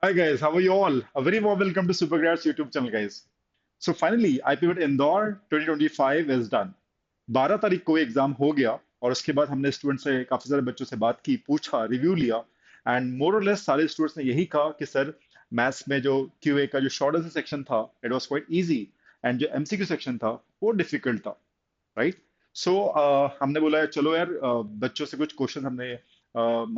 Hi guys, how are you all? A very warm welcome to Supergrads YouTube channel, guys. So finally, IPVET Indore 2025 is done. 12 तारीख को exam हो गया और उसके बाद हमने स्टूडेंट से काफी सारे बच्चों से बात की, पूछा, रिव्यू लिया एंड मोर और लेस सारे स्टूडेंट्स ने यही कहा कि सर मैथ्स में जो क्यूए का जो शॉर्ट आंसर सेक्शन था it was quite easy and जो एमसीक्यू सेक्शन था वो डिफिकल्ट था, राइट? सो हमने बोला चलो यार, बच्चों से कुछ क्वेश्चन हमने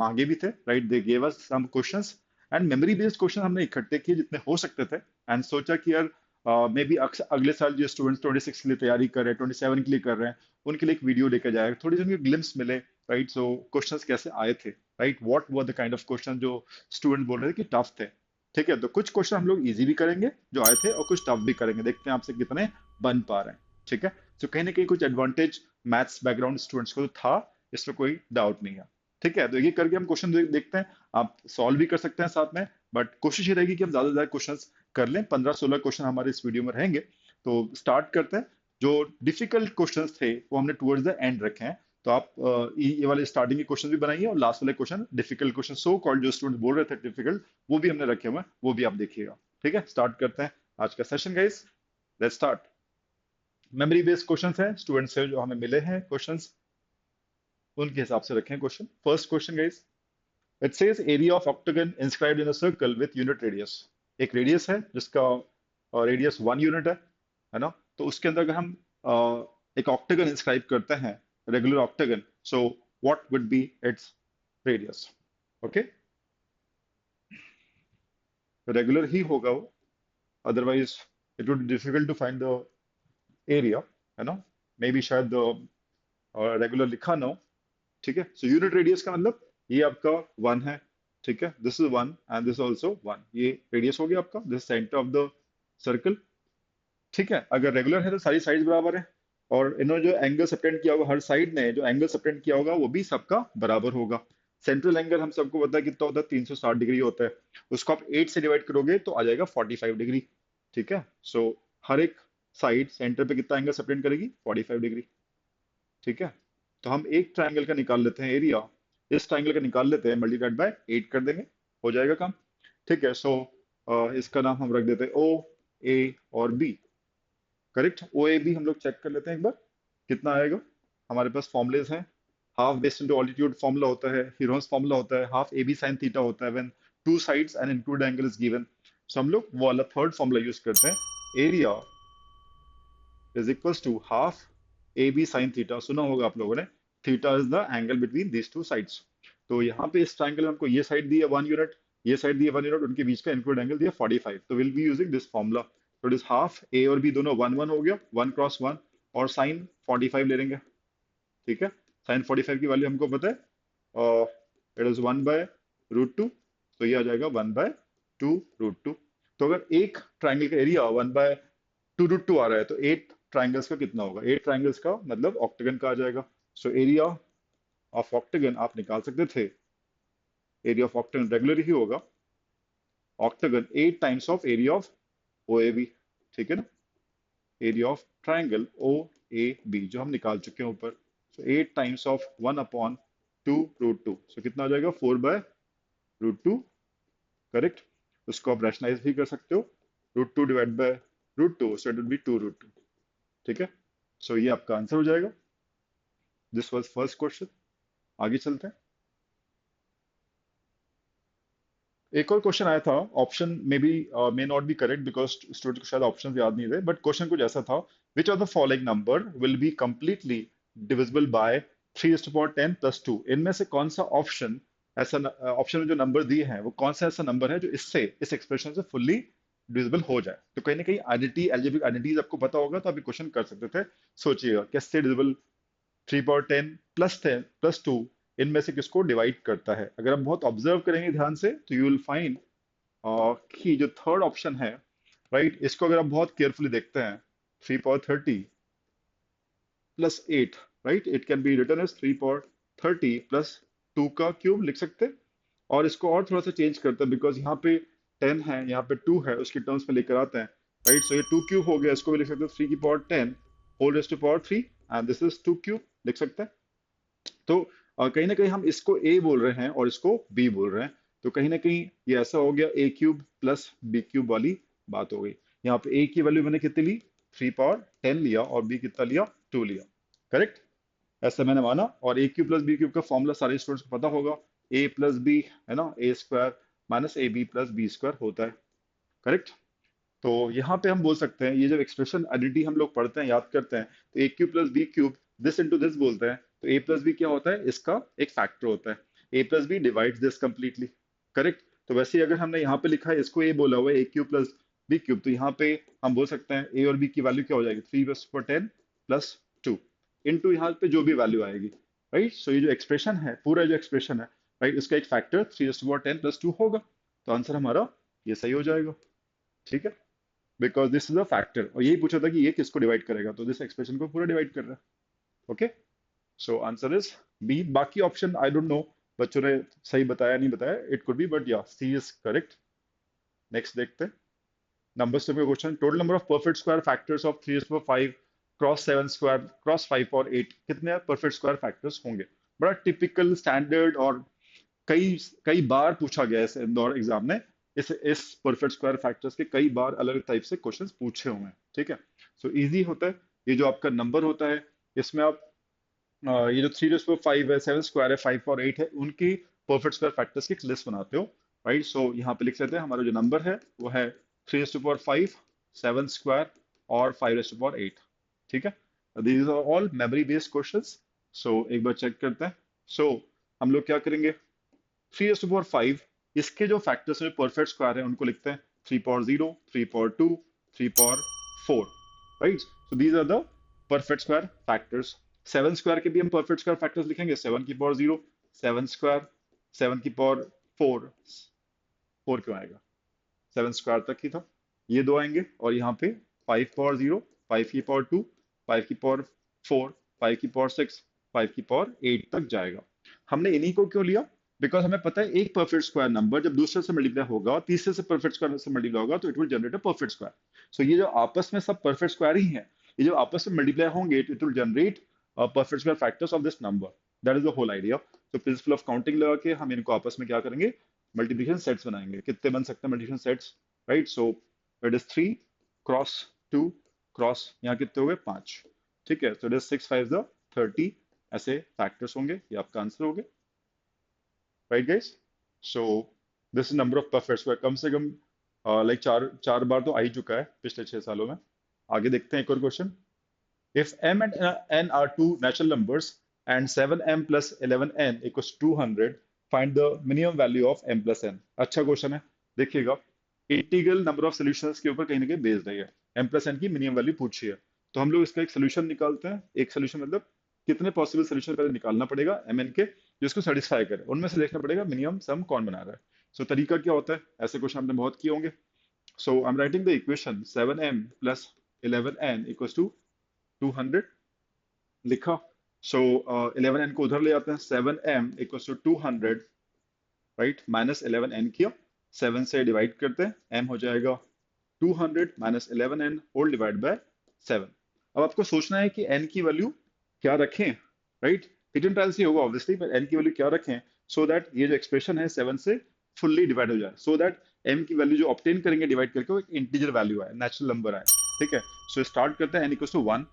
मांगे भी थे, right? They gave us some questions and memory based question हमने इकट्ठे किए जितने हो सकते थे एंड सोचा कि यार मे बी अगले साल जो स्टूडेंट्स 26 के लिए तैयारी कर रहे हैं, 27 के लिए कर रहे हैं, उनके लिए एक वीडियो लेकर जाए, थोड़ी सी उनकी ग्लिम्स मिले, राइट? सो क्वेश्चंस कैसे आए थे, right? What were the kind of question जो स्टूडेंट बोल रहे थे कि टफ थे। ठीक है, तो कुछ क्वेश्चन हम लोग इजी भी करेंगे जो आए थे और कुछ टफ भी करेंगे, देखते हैं आपसे कितने बन पा रहे हैं। ठीक है, तो कहीं ना कहीं कुछ एडवांटेज मैथ्स बैकग्राउंड स्टूडेंट्स को तो था, इसमें कोई डाउट नहीं है। ठीक है, तो ये करके हम क्वेश्चन देखते हैं, आप सॉल्व भी कर सकते हैं साथ में, बट कोशिश ये रहेगी कि हम ज्यादा से ज्यादा क्वेश्चन कर लें। 15-16 क्वेश्चन हमारे इस वीडियो में रहेंगे, तो स्टार्ट करते हैं। जो डिफिकल्ट क्वेश्चंस थे वो हमने टुवर्ड्स द एंड रखे हैं, तो आप ये वाले स्टार्टिंग के क्वेश्चन भी बनाइए और लास्ट वाले question difficult question so called जो स्टूडेंट बोल रहे थे डिफिकल्ट, वो भी हमने रखे हुए हैं, वो भी आप देखिएगा। ठीक है, स्टार्ट करते हैं आज का session guys. Let's start. Memory based questions हैं, स्टूडेंट्स से जो हमें मिले हैं क्वेश्चंस उनके हिसाब से रखें question. First question guys, it says area of octagon inscribed in a circle with unit radius. एक रेडियस है जिसका रेडियस 1 यूनिट है ना? तो उसके अंदर अगर हम एक ऑक्टागन इंस्क्राइब करते हैं, regular octagon, so what would be its radius? Okay, regular ही होगा वो, otherwise it would difficult to find the area, है ना? मे बी शायद रेगुलर लिखा ना हो। ठीक है, सो यूनिट रेडियस का मतलब ये आपका 1 है। ठीक है, this is 1 and this also 1, ये रेडियस हो गया आपका, this centre of the circle. ठीक है, अगर रेगुलर है तो सारी साइड बराबर है, और इन्होंने जो एंगल सबटेंड किया होगा, हर साइड ने जो एंगल सबटेंड किया होगा वो भी सबका बराबर होगा। सेंट्रल एंगल हम सबको पता है कितना होता है, 360 डिग्री होता है। उसको आप 8 से डिवाइड करोगे तो आ जाएगा 45 डिग्री। ठीक है, सो हर एक साइड सेंटर पे कितना एंगल सबटेंड करेगी, 45 डिग्री। ठीक है, तो हम एक ट्रायंगल का निकाल लेते हैं एरिया, इस ट्रायंगल का निकाल लेते हैं, मल्टीप्लाइड बाय 8 कर देंगे, हो जाएगा काम। ठीक है, सो इसका नाम हम रख देते हैं ओ, ए और B. Correct, O A B हम लोग चेक कर लेते हैं एक बार कितना आएगा। हमारे पास फॉर्मुलेज हैं, half base into altitude formula होता है, हीरोन्स फॉर्मूला होता है, half A B sine theta होता है when two sides and include angle is given. So हम लोग वो वाला थर्ड फॉर्मूला यूज करते हैं, area is equals to half A B sine theta, सुना होगा आप लोगों ने, theta is the angle between these two sides. तो यहाँ पे इस ट्रायंगल में हमको ये साइड दी है 1 यूनिट, ये साइड दी है 1 यूनिट, उनके बीच का इंक्लूड एंगल दिया 45, तो will be using this formula. तो इट इज हाफ ए और बी दोनों 1 1 हो गया, 1 क्रॉस 1, और साइन 45 ले लेंगे। ठीक है, साइन 45 की वैल्यू हमको पता है, इट इज 1/√2, तो ये आ जाएगा 1/2√2। तो अगर एक ट्राइंगल का एरिया 1/2√2 आ रहा है तो 8 ट्राइंगल्स का कितना होगा, 8 ट्राइंगल्स का मतलब ऑक्टेगन का आ जाएगा। सो एरिया ऑफ ऑक्टेगन आप निकाल सकते थे, एरिया ऑफ ऑक्टेगन रेगुलर ही होगा, octagon 8 times of area of O A B. ठीक है ना, area of triangle O A B जो हम निकाल चुके हैं ऊपर। सो 8 टाइम्स ऑफ 1/2√2, सो कितना आ जाएगा, 4/√2। करेक्ट, उसको आप रैशनलाइज भी कर सकते हो, √2 divide by √2, so it will be 2√2। ठीक है, सो ये आपका आंसर हो जाएगा। This was first question. आगे चलते हैं। एक और क्वेश्चन आया था, option may be may not be correct because student को शायद ऑप्शन याद नहीं थे, बट क्वेश्चन कुछ ऐसा था, which of the following number will be completely divisible by 3^10 + 2। इनमें से कौन सा ऑप्शन ऐसा, ऑप्शन में जो नंबर दिए हैं वो कौन सा ऐसा नंबर है जो इससे, इस एक्सप्रेशन से फुल्ली डिविजिबल हो जाए? तो कहीं ना कहीं आइडेंटिटी, एल्जेब्रिक आइडेंटिटीज आपको पता होगा तो आप ये क्वेश्चन कर सकते थे। सोचिएगा कैसे डिविजिबल 3^10 + 10 + 2 इनमें से किसको डिवाइड करता है? अगर हम बहुत ऑब्जर्व करेंगे ध्यान से तो यू विल फाइंड कि जो थर्ड ऑप्शन है, राइट, इसको अगर आप बहुत केयरफुली देखते हैं, 3^30 + 8, right, it can be written as 3^30 + 2 का क्यूब लिख सकते हैं। और इसको और थोड़ा सा चेंज करते हैं बिकॉज यहाँ पे 10 है, यहाँ पे 2 है, उसकी टर्म्स में लेकर आते हैं, राइट? सो ये 2 क्यूब हो गया, इसको भी लिख सकते हैं 3^10 एंड दिस इज 2 क्यूब, लिख सकते हैं। तो कहीं ना कहीं हम इसको ए बोल रहे हैं और इसको बी बोल रहे हैं। तो कहीं ना कहीं ये ऐसा हो गया ए क्यूब प्लस बी क्यूब वाली बात हो गई। यहाँ पे ए की वैल्यू मैंने कितनी ली, 3 पावर 10 लिया, और बी कितना लिया, 2 लिया। करेक्ट, ऐसा मैंने माना। और A cube plus B cube का फॉर्मूला सारे स्टूडेंट्स को पता होगा, ए प्लस बी, है ना, A square minus A B plus B square होता है। करेक्ट। तो यहाँ पे हम बोल सकते हैं, ये जब एक्सप्रेशन आइडेंटिटी हम लोग पढ़ते हैं, याद करते हैं, तो A cube plus B cube this into this बोलते हैं। तो ए प्लस बी क्या होता है, इसका एक फैक्टर होता है। A plus B divides this completely. Correct. तो वैसे ही अगर हमने यहाँ पे लिखा है, इसको ए बोला हुआ है ए क्यूब प्लस बी क्यूब, तो यहाँ पे हम बोल सकते हैं ए और बी की वैल्यू क्या हो जाएगी, 3 × 10 प्लस 2 इंटू यहाँ पे जो भी वैल्यू आएगी। राइट। सो ये जो एक्सप्रेशन है, पूरा जो एक्सप्रेशन है, राइट, इसका एक फैक्टर 3 × 10 + 2 होगा। तो आंसर हमारा ये सही हो जाएगा। ठीक है, because this is a factor, और यही पूछा था कि ये किसको डिवाइड करेगा, तो दिस एक्सप्रेशन को पूरा डिवाइड कर रहा है। Okay, so answer is B. बाकी ऑप्शन आई डोंट नो, बच्चों ने सही बताया नहीं बताया, इट कुड बी, बट या सी इज करेक्ट। नेक्स्ट देखते हैं नंबर से question. Total number of perfect square factors of 3 × 5 cross 7 square cross 5 और 8 कितने परफेक्ट स्क्वायर फैक्टर्स होंगे। बड़ा टिपिकल स्टैंडर्ड, और कई कई बार पूछा गया है इस इंदौर एग्जाम में। इस परफेक्ट स्क्वायर फैक्टर्स के कई बार अलग टाइप से क्वेश्चंस पूछे हुए हैं। ठीक है, सो इजी होता है। ये जो आपका नंबर होता है, इसमें आप ये जो 3 × 5 है, 7 स्क्वायर है, 5 और 8 है, उनकी परफेक्ट स्क्वायर फैक्टर्स की एक लिस्ट बनाते हो। राइट। सो यहाँ पे लिख लेते हैं, हमारा जो नंबर है वो है 3 × 5, 7 स्क्वायर और 5 × 8। ठीक है, these are all memory based questions. So एक बार चेक करते हैं। सो हम लोग क्या करेंगे, 3 × 5, इसके जो फैक्टर्स हैं, परफेक्ट स्क्वायर है, उनको लिखते हैं 3 × 0, 3 × 2, 3 × 4। Right. So these are the perfect square factors. 7 square के भी हम परफेक्ट स्क्वायर फैक्टर्स लिखेंगे, 7 की पावर 0, 7 स्क्वायर, 7 की पावर 4, 4 क्यों आएगा, 7 स्क्वायर तक ही था, ये दो आएंगे। और यहाँ पे 5 की पावर 0, 5 की पावर 2, 5 की पावर 4, 5 की पावर 6, 5 की पावर 8 तक जाएगा। हमने इन्हीं को क्यों लिया, बिकॉज हमें पता है एक परफेक्ट स्क्वायर नंबर जब दूसरे से मल्टीप्लाई होगा, तीसरे से परफेक्ट स्क्वायर से मल्टीप्लाई होगा, तो it will generate a perfect square. So ये जो आपस में सब परफेक्ट स्क्वायर ही है, ये जो आपस में मल्टीप्लाई होंगे, it will generate perfect square factors of this number. That is the whole idea. तो प्रिंसिपल ऑफ काउंटिंग लगा के हम इनको आपस में क्या करेंगे, मल्टीप्लिकेशन सेट्स बनाएंगे। कितने बन सकते हैं multiplication sets, right. So it is 3 × 2 cross, यहाँ कितने हो गए, 5। ठीक है, सो इट इज 6 × 5 = 30। ऐसे फैक्टर्स होंगे, ये आपका आंसर हो गया। Right guys. So this number of perfect square कम से कम लाइक चार चार बार तो आ ही चुका है पिछले 6 सालों में। आगे देखते हैं एक और question. If m and n are two natural numbers and 7m plus 11n equals 200, find the minimum value of m plus n। अच्छा क्वेश्चन है, देखिएगा। इंटीग्रल नंबर ऑफ सॉल्यूशंस के ऊपर कहीं ना कहीं बेस्ड है ये। m प्लस n की मिनिमम वैल्यू पूछी है, तो हम लोग इसका एक सोल्यूशन निकालते हैं। एक सोल्यूशन मतलब कितने पॉसिबल सोल्यूशन पहले निकालना पड़ेगा mn के, जिसको सेटिस्फाई करे, उनमें से देखना पड़ेगा मिनिमम सम कौन बना रहा है। सो तरीका क्या होता है, ऐसे क्वेश्चन हमने बहुत किए होंगे। So I am writing the equation 7m plus 11n equals to 200 लिखा। सो 11n को उधर ले आते हैं, 7m equals to 200, right, minus 11n किया, 7 से डिवाइड करते हैं, m हो जाएगा 200 minus 11n whole divide by 7। अब आपको सोचना है कि n की वैल्यू क्या रखें, राइट। हिडन ट्रायल से होगा ऑब्वियसली, पर n की वैल्यू क्या रखें, सो दैट ये जो एक्सप्रेशन है 7 से फुल्ली डिवाइड हो जाए, सो दैट m की वैल्यू जो ऑब्टेन करेंगे डिवाइड करके, वो एक इंटीजर वैल्यू आए, नेचुरल नंबर आए। ठीक है, सो स्टार्ट करते हैं n इक्वल्स टू 1।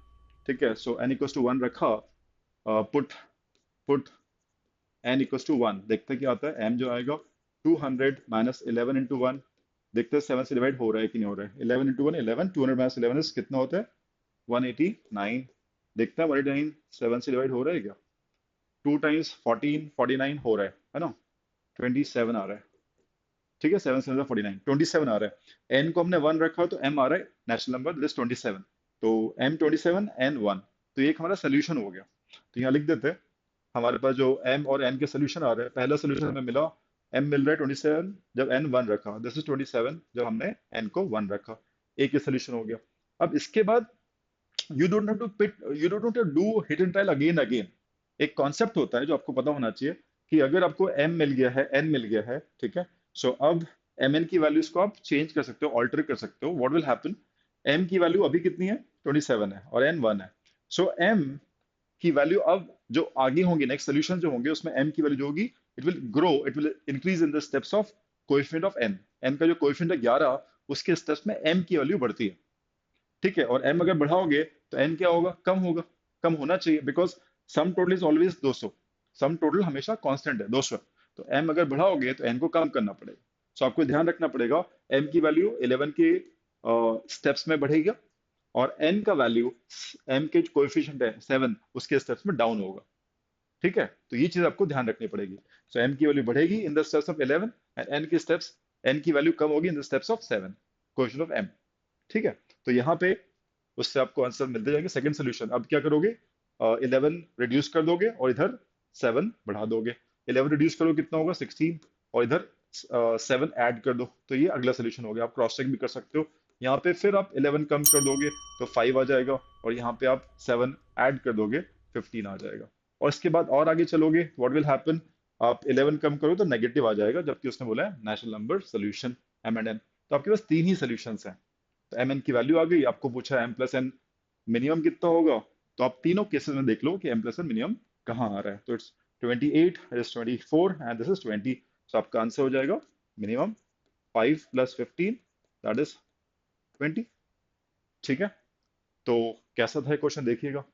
ठीक है, सो n इक्वल्स टू 1 रखा, put put n equals to 1, देखते हैं क्या आता है। m जो आएगा 200 माइनस 11 इंटू 1, देखते हैं 7 से डिवाइड हो रहा है कि नहीं हो रहा है। 11 इंटू 1 11, 200 माइनस 11 इज कितना होता है, 189। देखते हैं 189 7 से डिवाइड हो रहा है क्या, 2 टाइम्स 14 49 हो रहा है ना, 27 आ रहा है। ठीक है, 7 7 49, 27 आ रहा है। n को हमने 1 रखा तो m आ रहा है नेचुरल नंबर, दिस 27। तो m 27 n 1, तो ये एक हमारा सोल्यूशन हो गया। तो यहाँ लिख देते हैं, हमारे पास जो m और n के सोल्यूशन आ रहे हैं, पहला सोल्यूशन हमें मिला, m मिल रहा है 27 जब n 1 रखा, दिस इज 27 जब हमने n को 1 रखा, एक ये सोल्यूशन हो गया। अब इसके बाद you don't have to do hit and trial again again. एक कॉन्सेप्ट होता है जो आपको पता होना चाहिए, कि अगर आपको m मिल गया है, n मिल गया है, ठीक है, सो अब mn की वैल्यूज को आप चेंज कर सकते हो, ऑल्टर कर सकते हो। व्हाट विल हैपन, m की वैल्यू अभी कितनी है, 27 है, और n 1 है। सो m की वैल्यू अब जो आगे होंगे, नेक्स्ट सोल्यूशन जो होंगे, उसमें m की वैल्यू जो होगी it will grow, it will increase in the steps of coefficient of n. N का जो कोएफिशिएंट है 11, उसके स्टेप्स में एम की वैल्यू बढ़ती है। ठीक है, और एम अगर बढ़ाओगे तो एन क्या होगा, कम होगा, कम होना चाहिए, because sum total is always 200, sum total हमेशा कांस्टेंट है 200। तो एम अगर बढ़ाओगे तो एन को कम करना पड़ेगा। सो आपको ध्यान रखना पड़ेगा, एम की वैल्यू 11 के स्टेप्स में बढ़ेगी, और एन का वैल्यू, एम के जो कोएफिशिएंट है 7, उसके स्टेप्स में डाउन होगा। ठीक है, तो ये चीज आपको ध्यान रखनी पड़ेगी। सो एम की वैल्यू बढ़ेगी in the steps of 11, and n की स्टेप्स, एन की वैल्यू कम होगी in the steps of 7, coefficient of m. ठीक है, तो यहाँ पे उससे आपको आंसर मिलते जाएंगे। सेकंड सोल्यूशन, अब क्या करोगे, 11 रिड्यूस कर दोगे और इधर 7 बढ़ा दोगे। 11 रिड्यूस करो कितना होगा, 16, और इधर 7 ऐड कर दो, तो ये अगला सोल्यूशन हो गया। आप क्रॉस चेक भी कर सकते हो। यहाँ पे फिर आप 11 कम कर दोगे तो 5 आ जाएगा, और यहाँ पे आप 7 ऐड कर दोगे, 15 आ जाएगा। और इसके बाद और आगे चलोगे, व्हाट विल हैपन, आप 11 कम करो तो नेगेटिव आ जाएगा, जबकि उसने बोला है natural number solution m and n. तो आपके पास 3 ही सोल्यूशन हैं। तो एम एन की वैल्यू आ गई, आपको पूछा एम प्लस एन मिनिमम कितना होगा, तो आप तीनों केसेस में देख लो कि एम प्लस एन मिनिमम कहाँ आ रहा है। तो it's 28, is 24, and this is 20। तो आपका आंसर हो जाएगा मिनिमम 5 + 15, दैट इज 20। ठीक है, तो कैसा था क्वेश्चन देखिएगा।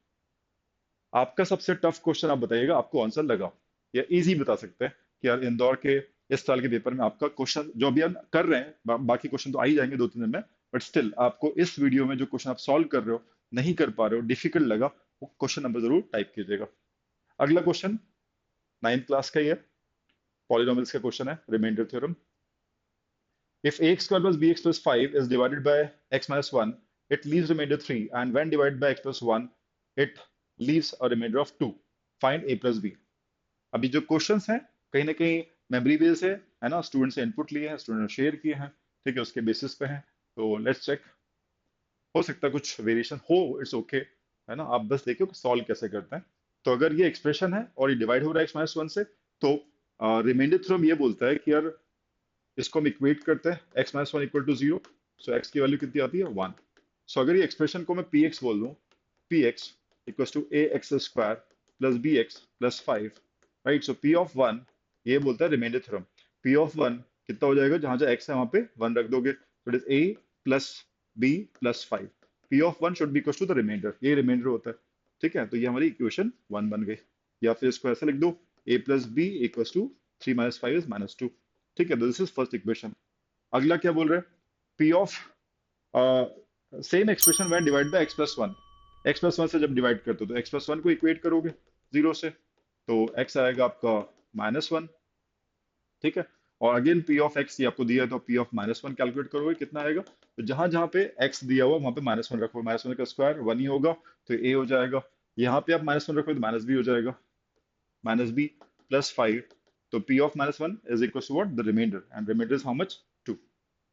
आपका सबसे टफ क्वेश्चन आप बताइएगा, आपको आंसर लगा, या इजी बता सकते हैं कि यार इंदौर के इस साल के पेपर में आपका क्वेश्चन जो अभी हम कर रहे हैं, बाकी क्वेश्चन तो आ ही जाएंगे 2-3 दिन में, बट स्टिल आपको इस वीडियो में जो क्वेश्चन आप सॉल्व कर रहे हो, नहीं कर पा रहे हो, डिफिकल्ट लगा, वो क्वेश्चन नंबर जरूर टाइप कीजिएगा। अगला क्वेश्चन 9th क्लास का ही है, पॉलिनोमियल्स का क्वेश्चन है, remainder theorem. If ax square plus bx plus 5 is divided by x minus 1, it leaves remainder 3. And when divided by x plus 1, it leaves a remainder of 2. Find a plus b. अभी जो questions हैं कहीं ना कहीं memory base है ना, student से input लिए हैं, स्टूडेंट ने शेयर किए हैं, ठीक है, उसके बेसिस पे हैं। तो लेट्स चेक, हो सकता है कुछ वेरिएशन हो, इट्स ओके, है ना, आप बस देखिए सॉल्व कैसे करते हैं। तो अगर ये एक्सप्रेशन है और ये डिवाइड हो रहा है एक्स माइनस वन से, तो रिमाइंडर थ्योरम ये बोलता है कि यार इसको हम इक्वेट करते हैं, x minus one equal to 0। So x की वैल्यू कितनी आती है, 1। सो अगर ये एक्सप्रेशन को मैं px बोल दूं, px equal to ax square plus bx plus 5, right. So p of 1, ये बोलता है रिमाइंडर थ्योरम, p ऑफ 1 कितना हो जाएगा, जहां जहां x है वहां पे 1 रख दोगे, तो it is a plus b plus 5। p of 1 should be equal to the remainder, ये रिमाइंडर होता है। ठीक है, तो ये हमारी इक्वेशन 1 बन गई। या फिर इसको ऐसे लिख दो, a plus b equal to 3 minus 5 is -2। ठीक है, दिस इज फर्स्ट इक्वेशन। अगला क्या बोल रहे हैं, p of same expression when divide by x plus 1। x plus 1 से जब डिवाइड करते हो तो x प्लस 1 को इक्वेट करोगे 0 से, तो x आएगा आपका -1। ठीक है, और अगेन p ऑफ x ये आपको दिया है, तो p ऑफ -1 कैलकुलेट करोगे, कितना आएगा, तो जहां जहां पे x दिया हुआ वहां पे -1 रखो, -1 का स्क्वायर 1 ही होगा, तो a हो जाएगा। यहाँ पे आप -1 रखो तो -b हो जाएगा, -b प्लस 5। तो p of -1 is equal to what, the remainder, and remainder is how much, 2।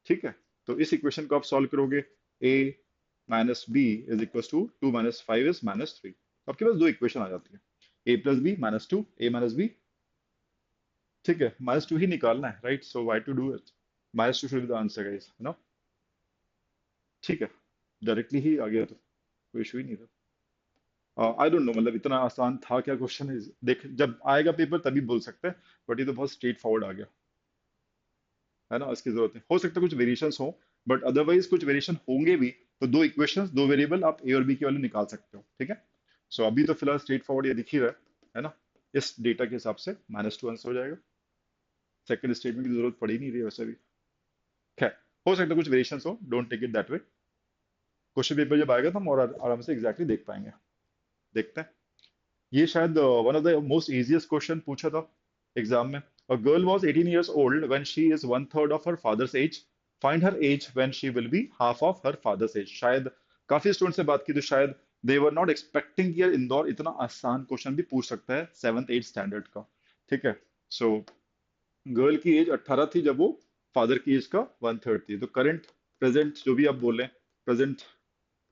ठीक है, तो इस इक्वेशन को आप सॉल्व करोगे, a minus b is equal to 2 minus 5 is -3। तो आपके पास दो इक्वेशन आ जाती है, a plus b -2, a minus b. ठीक है, -2 ही निकालना है, right. So why to do it, -2 should be the answer guys, है ना। ठीक है, डायरेक्टली ही आ गया, तो कोई इशू ही नहीं था। आई डोंट नो, मतलब इतना आसान था क्या क्वेश्चन, देख जब आएगा पेपर तभी बोल सकते हैं, बट ये तो बहुत स्ट्रेट फॉरवर्ड आ गया, है ना। इसकी जरूरत है, हो सकता है कुछ वेरिएशंस हो, बट अदरवाइज कुछ वेरिएशन होंगे भी, तो दो इक्वेशंस, दो वेरिएबल, आप ए और बी की वैल्यू निकाल सकते हो। ठीक है, सो अभी तो फिलहाल स्ट्रेट फॉरवर्ड ये दिख ही रहा है ना। इस डेटा के हिसाब से -2 आंसर हो जाएगा, सेकंड स्टेटमेंट की जरूरत पड़ ही नहीं रही है वैसे भी। खैर, हो सकता है कुछ वेरिएशंस हो, don't take it that way. Question paper जब आएगा तो हम और आराम से एग्जैक्टली देख पाएंगे। देखते हैं, ये शायद one of the most easiest question पूछा था एग्जाम में। A girl was 18 years old when she is 1/3 of her father's age. Find her age when she will be half of her father's age. शायद काफी student से बात की तो शायद दे वर नॉट एक्सपेक्टिंग कि यार इंदौर इतना आसान क्वेश्चन भी पूछ सकता है 7th 8th स्टैंडर्ड का। ठीक है, सो गर्ल की एज 18 थी जब वो फादर की एज का 1/3 थी। तो करंट प्रेजेंट जो भी आप बोले, प्रेजेंट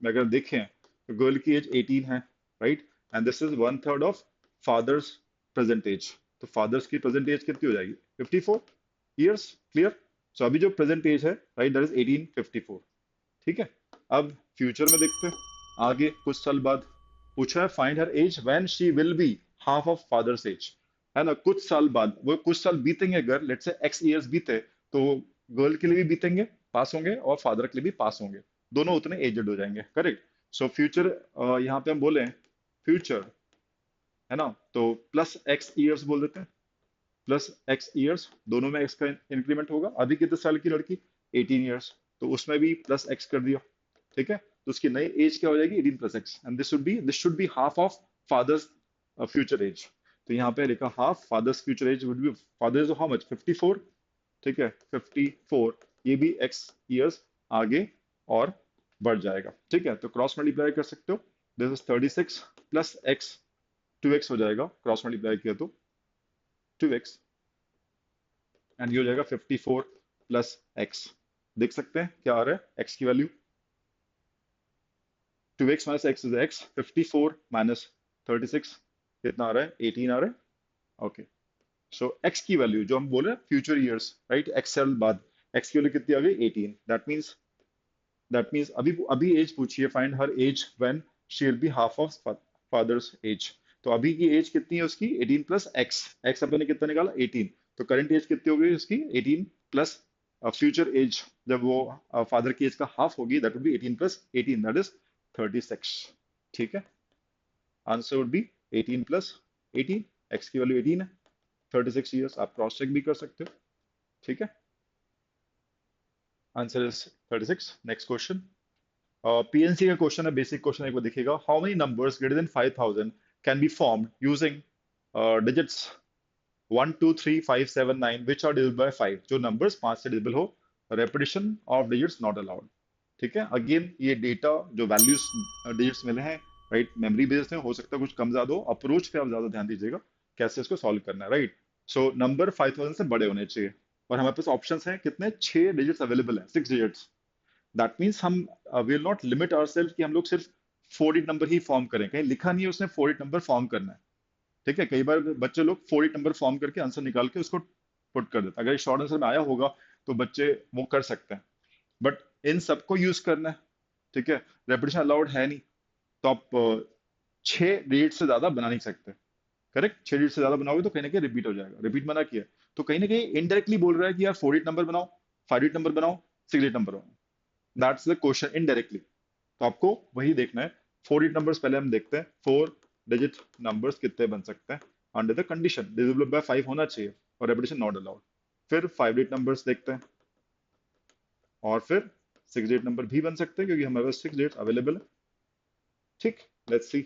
में अगर देखें तो गर्ल की एज 18 है, right, and this is 1/3 of father's present age. तो फादर्स की प्रेजेंट एज कितनी हो जाएगी, 54 ईयर्स। क्लियर, सो अभी जो प्रेजेंट एज है, राइट, दैट इज 1854। ठीक है, अब फ्यूचर में देखते हैं, आगे कुछ साल बाद पूछा है, find her age when she will be half of father's age. है ना, कुछ साल बाद, वो कुछ साल बीतेंगे, अगर लेट्स से एक्स ईयर्स बीते, तो गर्ल के लिए भी बीतेंगे, पास होंगे, और फादर के लिए भी पास होंगे, दोनों उतने एजेड हो जाएंगे, करेक्ट। सो फ्यूचर, यहाँ पे हम बोले फ्यूचर, है ना, तो प्लस एक्स ईयर्स बोल देते हैं, प्लस एक्स ईयर्स, दोनों में एक्स का इंक्रीमेंट होगा। अभी कितने साल की लड़की, 18 ईयर्स, तो उसमें भी प्लस एक्स कर दिया, ठीक है, तो उसकी नई एज क्या हो जाएगी, 18 + x, and this should be half of father's future age. तो यहाँ पे लिखा half father's future age would be, father is how much, 54, ठीक है, 54, ये भी एक्स ईयर्स आगे और बढ़ जाएगा, ठीक है, तो क्रॉस मल्टीप्लाई कर सकते हो, this is 36 plus x, 2x हो जाएगा, क्रॉस मल्टीप्लाई किया तो 2x, एंड ये हो जाएगा 54 प्लस एक्स। देख सकते हैं क्या आ रहा है x की value, 2x minus x is x, 54 minus 36 कितना आ रहा है, 18 आ रहा है, ओके। सो x की वैल्यू जो हम बोल रहे हैं फ्यूचर ईयर्स, राइट, x साल बाद, x की वैल्यू कितनी आ गई, 18, दैट मीन्स अभी अभी एज पूछिए, find her age when she will be half of father's age. तो अभी की एज कितनी है उसकी, 18 प्लस एक्स, एक्स अपने कितना निकाला, 18, तो करंट एज कितनी हो गई उसकी, 18 प्लस फ्यूचर एज, जब वो फादर की एज का हाफ होगी, that would be 18 + 18, that is 36, ठीक है, आंसर वुड बी 18 + 18, एक्स की वैल्यू 18 है, 36 ईयर्स, आप क्रॉस चेक भी कर सकते हो, ठीक है, answer is 36। Next question, PNC का क्वेश्चन है, बेसिक क्वेश्चन एक बार देखिएगा, how many numbers greater than 5000 can be formed using digits 1 2 3 5 7 9 which are divisible by 5, जो नंबर्स 5 से डिविजिबल हो, repetition of digits not allowed, ठीक है, अगेन ये डेटा जो वैल्यूज डिजिट्स मिले हैं, राइट, मेमोरी बेस्ड है, हो सकता है कुछ कम ज्यादा हो, अप्रोच पे आप ज्यादा ध्यान दीजिएगा कैसे इसको सॉल्व करना है, राइट। सो नंबर 5000 से बड़े होने चाहिए, और हमारे पास ऑप्शंस हैं कितने, 6 डिजिट्स अवेलेबल है, 6 डिजिट्स, दैट मीन्स हम विल नॉट लिमिट आवरसेल्फ कि हम लोग सिर्फ 4 डिजिट नंबर ही फॉर्म करें, कहीं लिखा नहीं है उसने 4 डिजिट नंबर फॉर्म करना है, ठीक है, कई बार बच्चे लोग 4 डिजिट नंबर फॉर्म करके आंसर निकाल के उसको पुट कर देते हैं, अगर शॉर्ट आंसर में आया होगा तो बच्चे वो कर सकते हैं, बट इन सबको यूज करना है, ठीक है, रेपिटेशन अलाउड है नहीं, तो आप 6 डिजिट से ज्यादा बना नहीं सकते, करेक्ट, 6 डिजिट से ज्यादा बनाओगे तो कहीं ना कहीं रिपीट हो जाएगा, रिपीट मना किया है। तो कहीं ना कहीं इनडायरेक्टली बोल रहा है कि यार 4 डिजिट नंबर बनाओ, 5 डिजिट नंबर बनाओ, 6 डिजिट नंबर बनाओ, दैट्स द क्वेश्चन इनडायरेक्टली। तो आपको वही देखना है, 4 डिजिट नंबर्स पहले हम देखते हैं, 4 डिजिट नंबर्स कितने बन सकते हैं under the condition divisible by 5 होना चाहिए और रेपिटेशन नॉट अलाउड। फिर 5 डिजिट नंबर्स देखते हैं, और फिर 6 डिजिट नंबर भी बन सकते हैं क्योंकि हमारे पास 6 डिजिट अवेलेबल है, ठीक, लेट्स सी,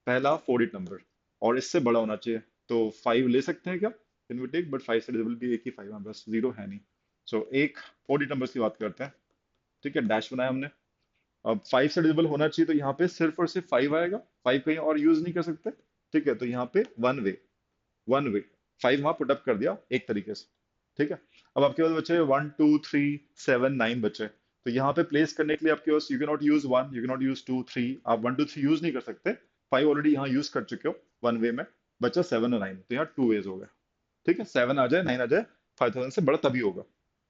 पहला 4 डिजिट नंबर, और इससे बड़ा होना चाहिए, तो 5 ले सकते हैं क्या, कैन वी टेक, बट 5 से डिविजिबल भी एक ही 5 है, बस जीरो है नहीं। सो एक 4 डिजिट नंबर्स की बात करते हैं, ठीक है, डैश बनाया हमने, अब 5 से डिविजिबल होना चाहिए, तो यहाँ पे सिर्फ और सिर्फ 5 आएगा, 5 कहीं और यूज नहीं कर सकते, ठीक है, तो यहाँ पे वन वे 5 वहां पुटअप कर दिया एक तरीके से, ठीक है। अब आपके पास बचे 1 2 3 7 9 बचे, तो यहाँ पे प्लेस करने के लिए आपके पास, you can not use 1, you can not use 2 3, आप 1 2 3 यूज नहीं कर सकते, 5 ऑलरेडी यहाँ यूज कर चुके हो वन वे में, बचा 7 और 9, तो यहाँ 2 वेज हो गए, ठीक है, 7 आ जाए 9 आ जाए, 5000 से बड़ा तभी होगा,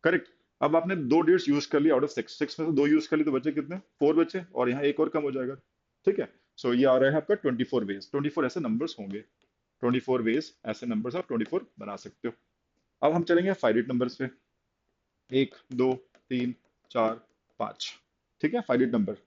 करेक्ट। अब आपने 2 डिजिट्स यूज कर लिया आउट ऑफ 6, 6 में से 2 यूज कर लिए, तो बचे कितने, 4 बचे, और यहाँ एक और कम हो जाएगा, ठीक है। सो ये आ रहा है आपका 24 वेज, 24 ऐसे नंबर्स होंगे, 24 वेज ऐसे नंबर्स आप 24 बना सकते हो। अब हम चलेंगे 5 डिजिट नंबर्स पे, 1 2 3 4 5, ठीक है, 5 डिजिट नंबर।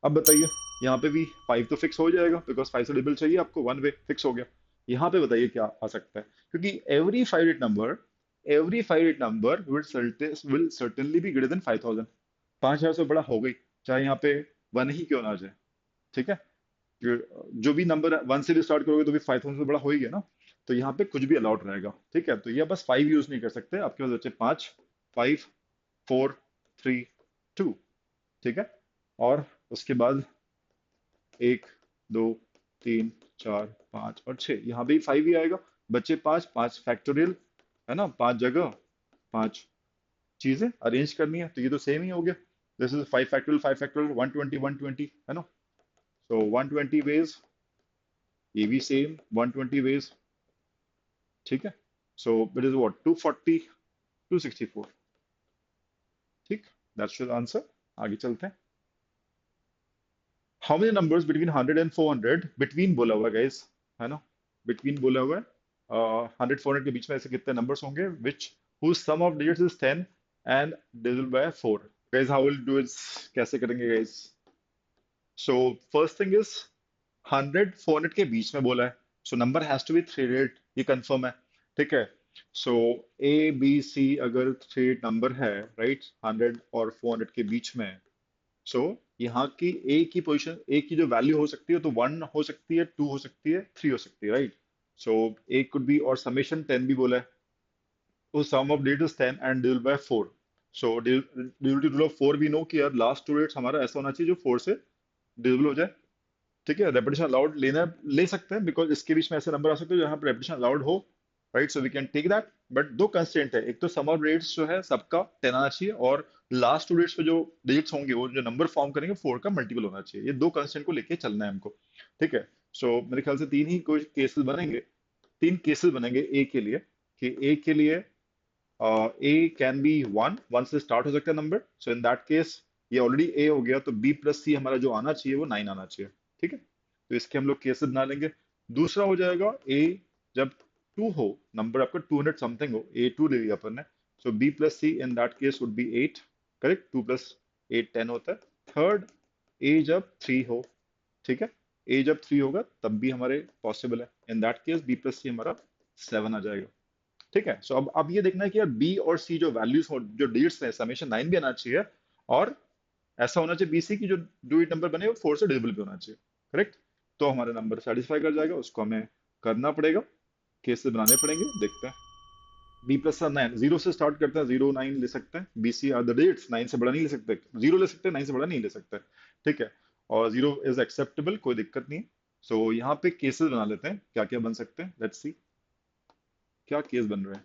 अब बताइए, यहाँ पे भी 5 तो फिक्स हो जाएगा बिकॉज 5 से डबल चाहिए आपको, वन वे फिक्स हो गया। यहाँ पे बताइए क्या आ सकता है, क्योंकि every 5 digit number will certainly be greater than 5000, 5000 से बड़ा हो गई, चाहे यहाँ पे वन ही क्यों ना आ जाए, ठीक है, जो भी नंबर 1 से भी स्टार्ट करोगे तो भी 5000 से बड़ा हो ही गया ना, तो यहाँ पे कुछ भी अलाउड रहेगा, ठीक है, तो ये बस 5 यूज नहीं कर सकते, आपके पास बचे 5, 5 4 3 2, ठीक है, और उसके बाद 1 2 3 4 5 और 6, यहाँ भी 5 ही आएगा, बच्चे 5, 5 फैक्टोरियल, है ना, 5 जगह 5 चीजें अरेंज करनी है, तो ये तो सेम ही हो गया, दिस इज 5 फैक्टोरियल 5 फैक्टोरियल 120 120, है ना, सो 120 वेज, ये भी सेम 120 वेज, ठीक है, सो इट इज व्हाट 240 264, ठीक, दैट्स द आंसर। आगे चलते हैं, how many numbers between 100 and 400, between बोला हुआ है गाइस, है ना, बिटवीन बोला हुआ है, 100 400 के बीच में ऐसे कितने नंबर्स होंगे विच whose sum of digits is 10 and divisible by 4. Guys, how will do it? कैसे करेंगे guys? So first thing is 100 400 के बीच में बोला है, so number has to be 3 digit, ये कंफर्म है, ठीक है। so A B C अगर 3 नंबर है, राइट, 100 और 400 के बीच में, सो यहाँ की ए की पोजीशन, ए की जो वैल्यू हो सकती है तो 1 हो सकती है, 2 हो सकती है, 3 हो सकती है, right. So A could be, और समेशन 10 भी बोला है, तो sum of that is 10 and divide by 4। So divisibility rule of 4 we know कि यार लास्ट टू डेट्स हमारा ऐसा होना चाहिए जो 4 से डिविजिबल हो जाए, ठीक है। रेपिटेशन अलाउड लेना ले सकते हैं, बिकॉज इसके बीच में ऐसे नंबर आ सकते हैं जहाँ पर रेपिटेशन अलाउड हो, right, so we can take that. But दो कंस्टेंट है, एक तो सम ऑफ रेट्स जो है सबका 10 आना चाहिए, और लास्ट टू रेट्स पे जो डिजिट्स होंगे वो जो नंबर फॉर्म करेंगे 4 का मल्टीपल होना चाहिए। ये दो कंस्टेंट को लेके चलना है हमको, ठीक है। सो मेरे ख्याल से तीन ही कोई केसेस बनेंगे, तीन केसेस बनेंगे ए के लिए, कि ए के लिए ए कैन बी वन से स्टार्ट हो सकता है number, so in that case ये ऑलरेडी ए हो गया, तो बी प्लस सी हमारा जो आना चाहिए वो 9 आना चाहिए, ठीक है। तो इसके हम लोग केसेस बना लेंगे। दूसरा हो जाएगा ए जब 2 हो, नंबर आपका 200 समथिंग हो, ए 2 ले लिया अपन ने, so B plus C in that case would be 8, correct, 2 plus 8 10 होता है। थर्ड, ए जब 3 हो, ठीक है, ए जब 3 होगा तब भी हमारे पॉसिबल है, in that case B plus C हमारा 7 आ जाएगा, ठीक है। सो अब ये देखना है कि यार बी और सी जो वैल्यूज हो, जो डिजिट्स है, समेशन 9 भी आना चाहिए, और ऐसा होना चाहिए बीसी की जो डुइट नंबर बने वो 4 से डिविजिबल भी होना चाहिए, करेक्ट। तो हमारा नंबर सेटिस्फाई कर जाएगा, उसको हमें करना पड़ेगा, केसेस बनाने पड़ेंगे, देखते हैं। बी प्लस 9 जीरो से स्टार्ट करते हैं, 0 9 ले सकते हैं, b C are the digits, 9 से बड़ा नहीं ले सकते, जीरो ले सकते हैं, 9 से बड़ा नहीं ले सकते, ठीक है। और जीरो इज एक्सेप्टेबल, कोई दिक्कत नहीं। सो यहाँ पे केसेस बना लेते हैं, क्या क्या बन सकते हैं, लेट्स सी क्या केस बन रहे हैं,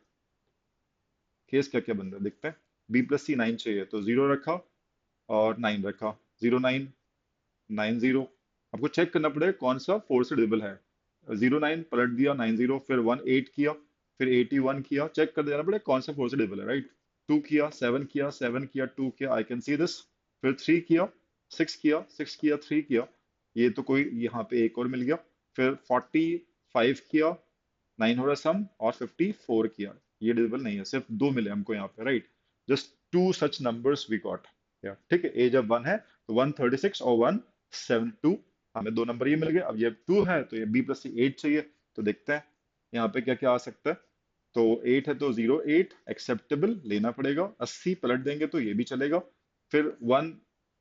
केस क्या क्या बन रहा है देखते हैं। बी प्लस सी 9 चाहिए, तो जीरो रखा और 9 रखा, 0 9 9 0। आपको चेक करना पड़ेगा कौन सा 4 से डिविजिबल है। 0 9 पलट दिया, 9 0, फिर 1 8 किया, फिर 81 किया, चेक कर देना पड़ेगा कौन सा 4 से डिविजिबल है, राइट। 2 किया, 7 किया, 7 किया, 2 किया, आई कैन सी दिस। फिर 3 किया, 6 किया, 6 किया, 3 किया, ये तो कोई यहाँ पे एक और मिल गया। फिर 45 किया, 9 हो रहा सम, और 54 किया, ये डिविजिबल नहीं है, सिर्फ दो मिले हमको यहाँ पे, right. Just two such numbers we got, या ठीक है। ए जब 1 है तो 136 और 172, हमें दो नंबर ये मिल गए। अब ये 2 है तो ये बी प्लस सी 8 चाहिए, तो देखते हैं यहाँ पे क्या क्या आ सकता है। तो 8 है तो 08 एक्सेप्टेबल लेना पड़ेगा, 80 पलट देंगे तो ये भी चलेगा, फिर 1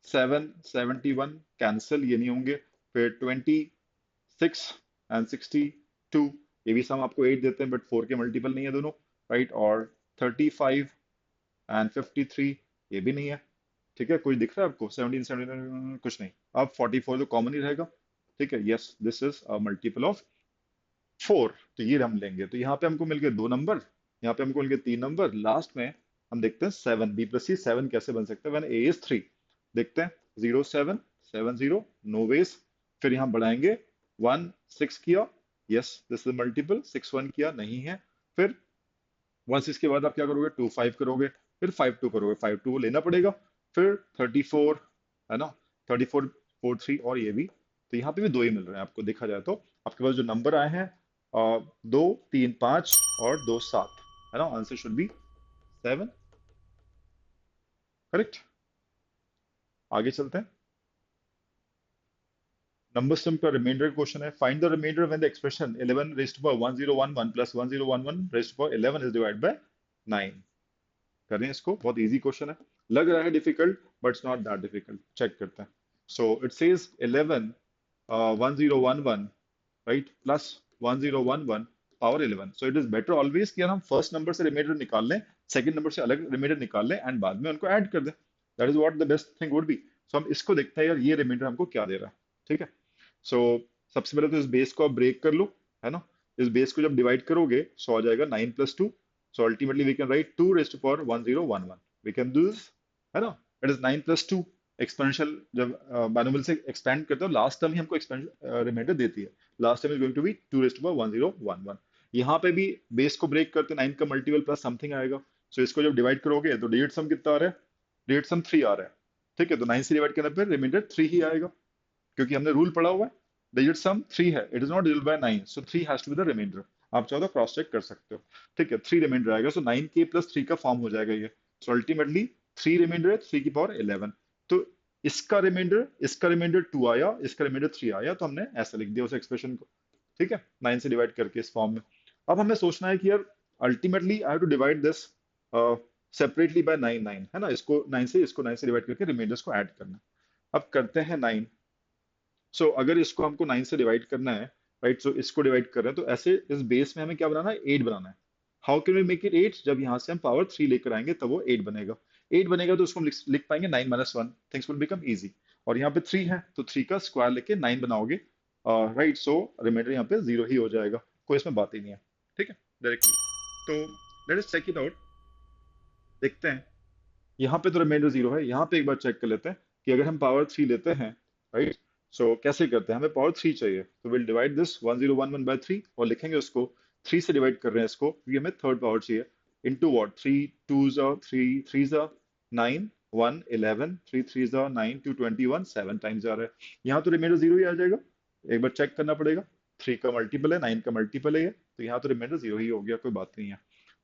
7 71 कैंसिल, ये नहीं होंगे, फिर 26 एंड 62, ये भी सम आपको 8 देते हैं बट 4 के मल्टीपल नहीं है दोनों, राइट। और 35 एंड 53, ये भी नहीं है, ठीक है। कोई दिख रहा है आपको 17 17 कुछ नहीं। अब 44 तो कॉमन ही रहेगा, ठीक है। Yes, this is a multiple of 4, तो ये हम लेंगे। तो यहाँ पे हमको मिल गए दो नंबर, यहाँ पे हमको मिल गए तीन नंबर, लास्ट में हम देखते हैं 7, बी प्लस सी 7 कैसे बन सकता है व्हेन ए इज 3। देखते हैं 0 7 7 0, नो वेज। फिर यहाँ बढ़ाएंगे, 1 6 किया, यस दिस इज मल्टीपल, 6 1 किया, नहीं है। फिर 1 6 के बाद आप क्या करोगे, 2 5 करोगे, फिर 5 2 करोगे, 5 2 लेना पड़ेगा। फिर 34, है ना, 34 4 3, और ये भी, तो यहाँ पे भी दो ही मिल रहे हैं आपको, देखा जाए तो आपके पास जो नंबर आए हैं 2 3 5 और 2 7, है ना, आंसर शुड बी 7, करेक्ट। आगे चलते हैं। नंबर सिस्टम का रिमाइंडर क्वेश्चन है, find the remainder when the expression 11 raised to power 1011 plus 1011 raised to power 11 is divided by 9। करें इसको, बहुत इजी क्वेश्चन है, लग रहा है difficult but it's not that difficult, check करते हैं। So it says 11 1011, right, plus 1011 power 11, so it is better always कि हम फर्स्ट नंबर से रिमाइंडर निकाल लें, सेकंड नंबर से अलग रिमाइंडर निकाल लें, एंड बाद में उनको ऐड कर दें, that is what the best thing would be. So हम इसको देखते हैं यार ये रिमाइंडर हमको क्या दे रहा है, ठीक है। सो सबसे पहले तो इस बेस को आप ब्रेक कर लो, है ना। इस बेस को जब डिवाइड करोगे सो आ जाएगा 9 plus 2, so ultimately we can write 2 raised to power 1011, we can do this, है ना। it is 9 plus 2, एक्सपोनेंशियल जब बाइनोमियल से एक्सपेंड करते हो लास्ट टर्म ही हमको रिमाइंडर देती है, last term is going to be 2 raised to power 1011। यहाँ पे भी बेस को ब्रेक करते 9 का मल्टीपल प्लस समथिंग आएगा, सो इसको जब डिवाइड करोगे तो डिजिट सम कितना आ रहा है, डिजिट सम 3 आ रहा है, ठीक है। तो 9 से डिवाइड करने पर रिमाइंडर 3 ही आएगा, क्योंकि हमने रूल पढ़ा हुआ है डिजिट सम 3 है, it is not divisible by 9, so 3 has to be the remainder. आप चाहो तो क्रॉस चेक कर सकते हो। ठीक है, 3 रिमाइंडर आएगा, सो 9k+3 का फॉर्म हो जाएगा ये। सो अल्टीमेटली 3 रिमाइंडर है 3 की पावर 11। तो इसका रिमाइंडर 2 आया, इसका रिमाइंडर 3 आया, तो हमने ऐसा लिख दिया उस एक्सप्रेशन को। ठीक है, 9 से डिवाइड करके इस फॉर्म में। अब हमें सोचना है कि यार ultimately I have to divide this separately by 9 है ना, इसको 9 से डिवाइड करके रिमाइंडर्स को ऐड करना है। अब करते हैं 9। सो अगर इसको हमको 9 से डिवाइड करना है, राइट, सो इसको डिवाइड कर रहे हैं, तो ऐसे इस बेस में हमें क्या बनाना है, 8 बनाना है। How can we make it 8? जब यहाँ से हम पावर 3 लेकर आएंगे तब वो 8 बनेगा। 8 बनेगा तो उसको हम लिख पाएंगे 9 - 1, थिंग्स विल बिकम इजी। और यहाँ पे 3 है तो 3 का स्क्वायर लेके 9 बनाओगे, राइट, सो रिमाइंडर यहाँ पे 0 ही हो जाएगा, कोई इसमें बात ही नहीं है। ठीक है, डायरेक्टली। तो let us check it out, देखते हैं। यहाँ पे तो रिमाइंडर 0 है, यहाँ पे एक बार चेक कर लेते हैं कि अगर हम पावर 3 लेते हैं, राइट, सो कैसे करते हैं, हमें पावर 3 चाहिए, तो विल डिवाइड दिस 1011/3 और लिखेंगे उसको 3 से डिवाइड कर रहे हैं इसको क्योंकि हमें थर्ड पावर चाहिए। Into what, 3 2s are 3 3s are 9, 1 11, 3 3s are 9, 2 21, 7 times आ रहा है। यहाँ तो रिमाइंडर 0 ही आ जाएगा, एक बार चेक करना पड़ेगा। 3 का मल्टीपल है, 9 का मल्टीपल है ये, तो यहाँ तो रिमाइंडर 0 ही हो गया, कोई बात नहीं है।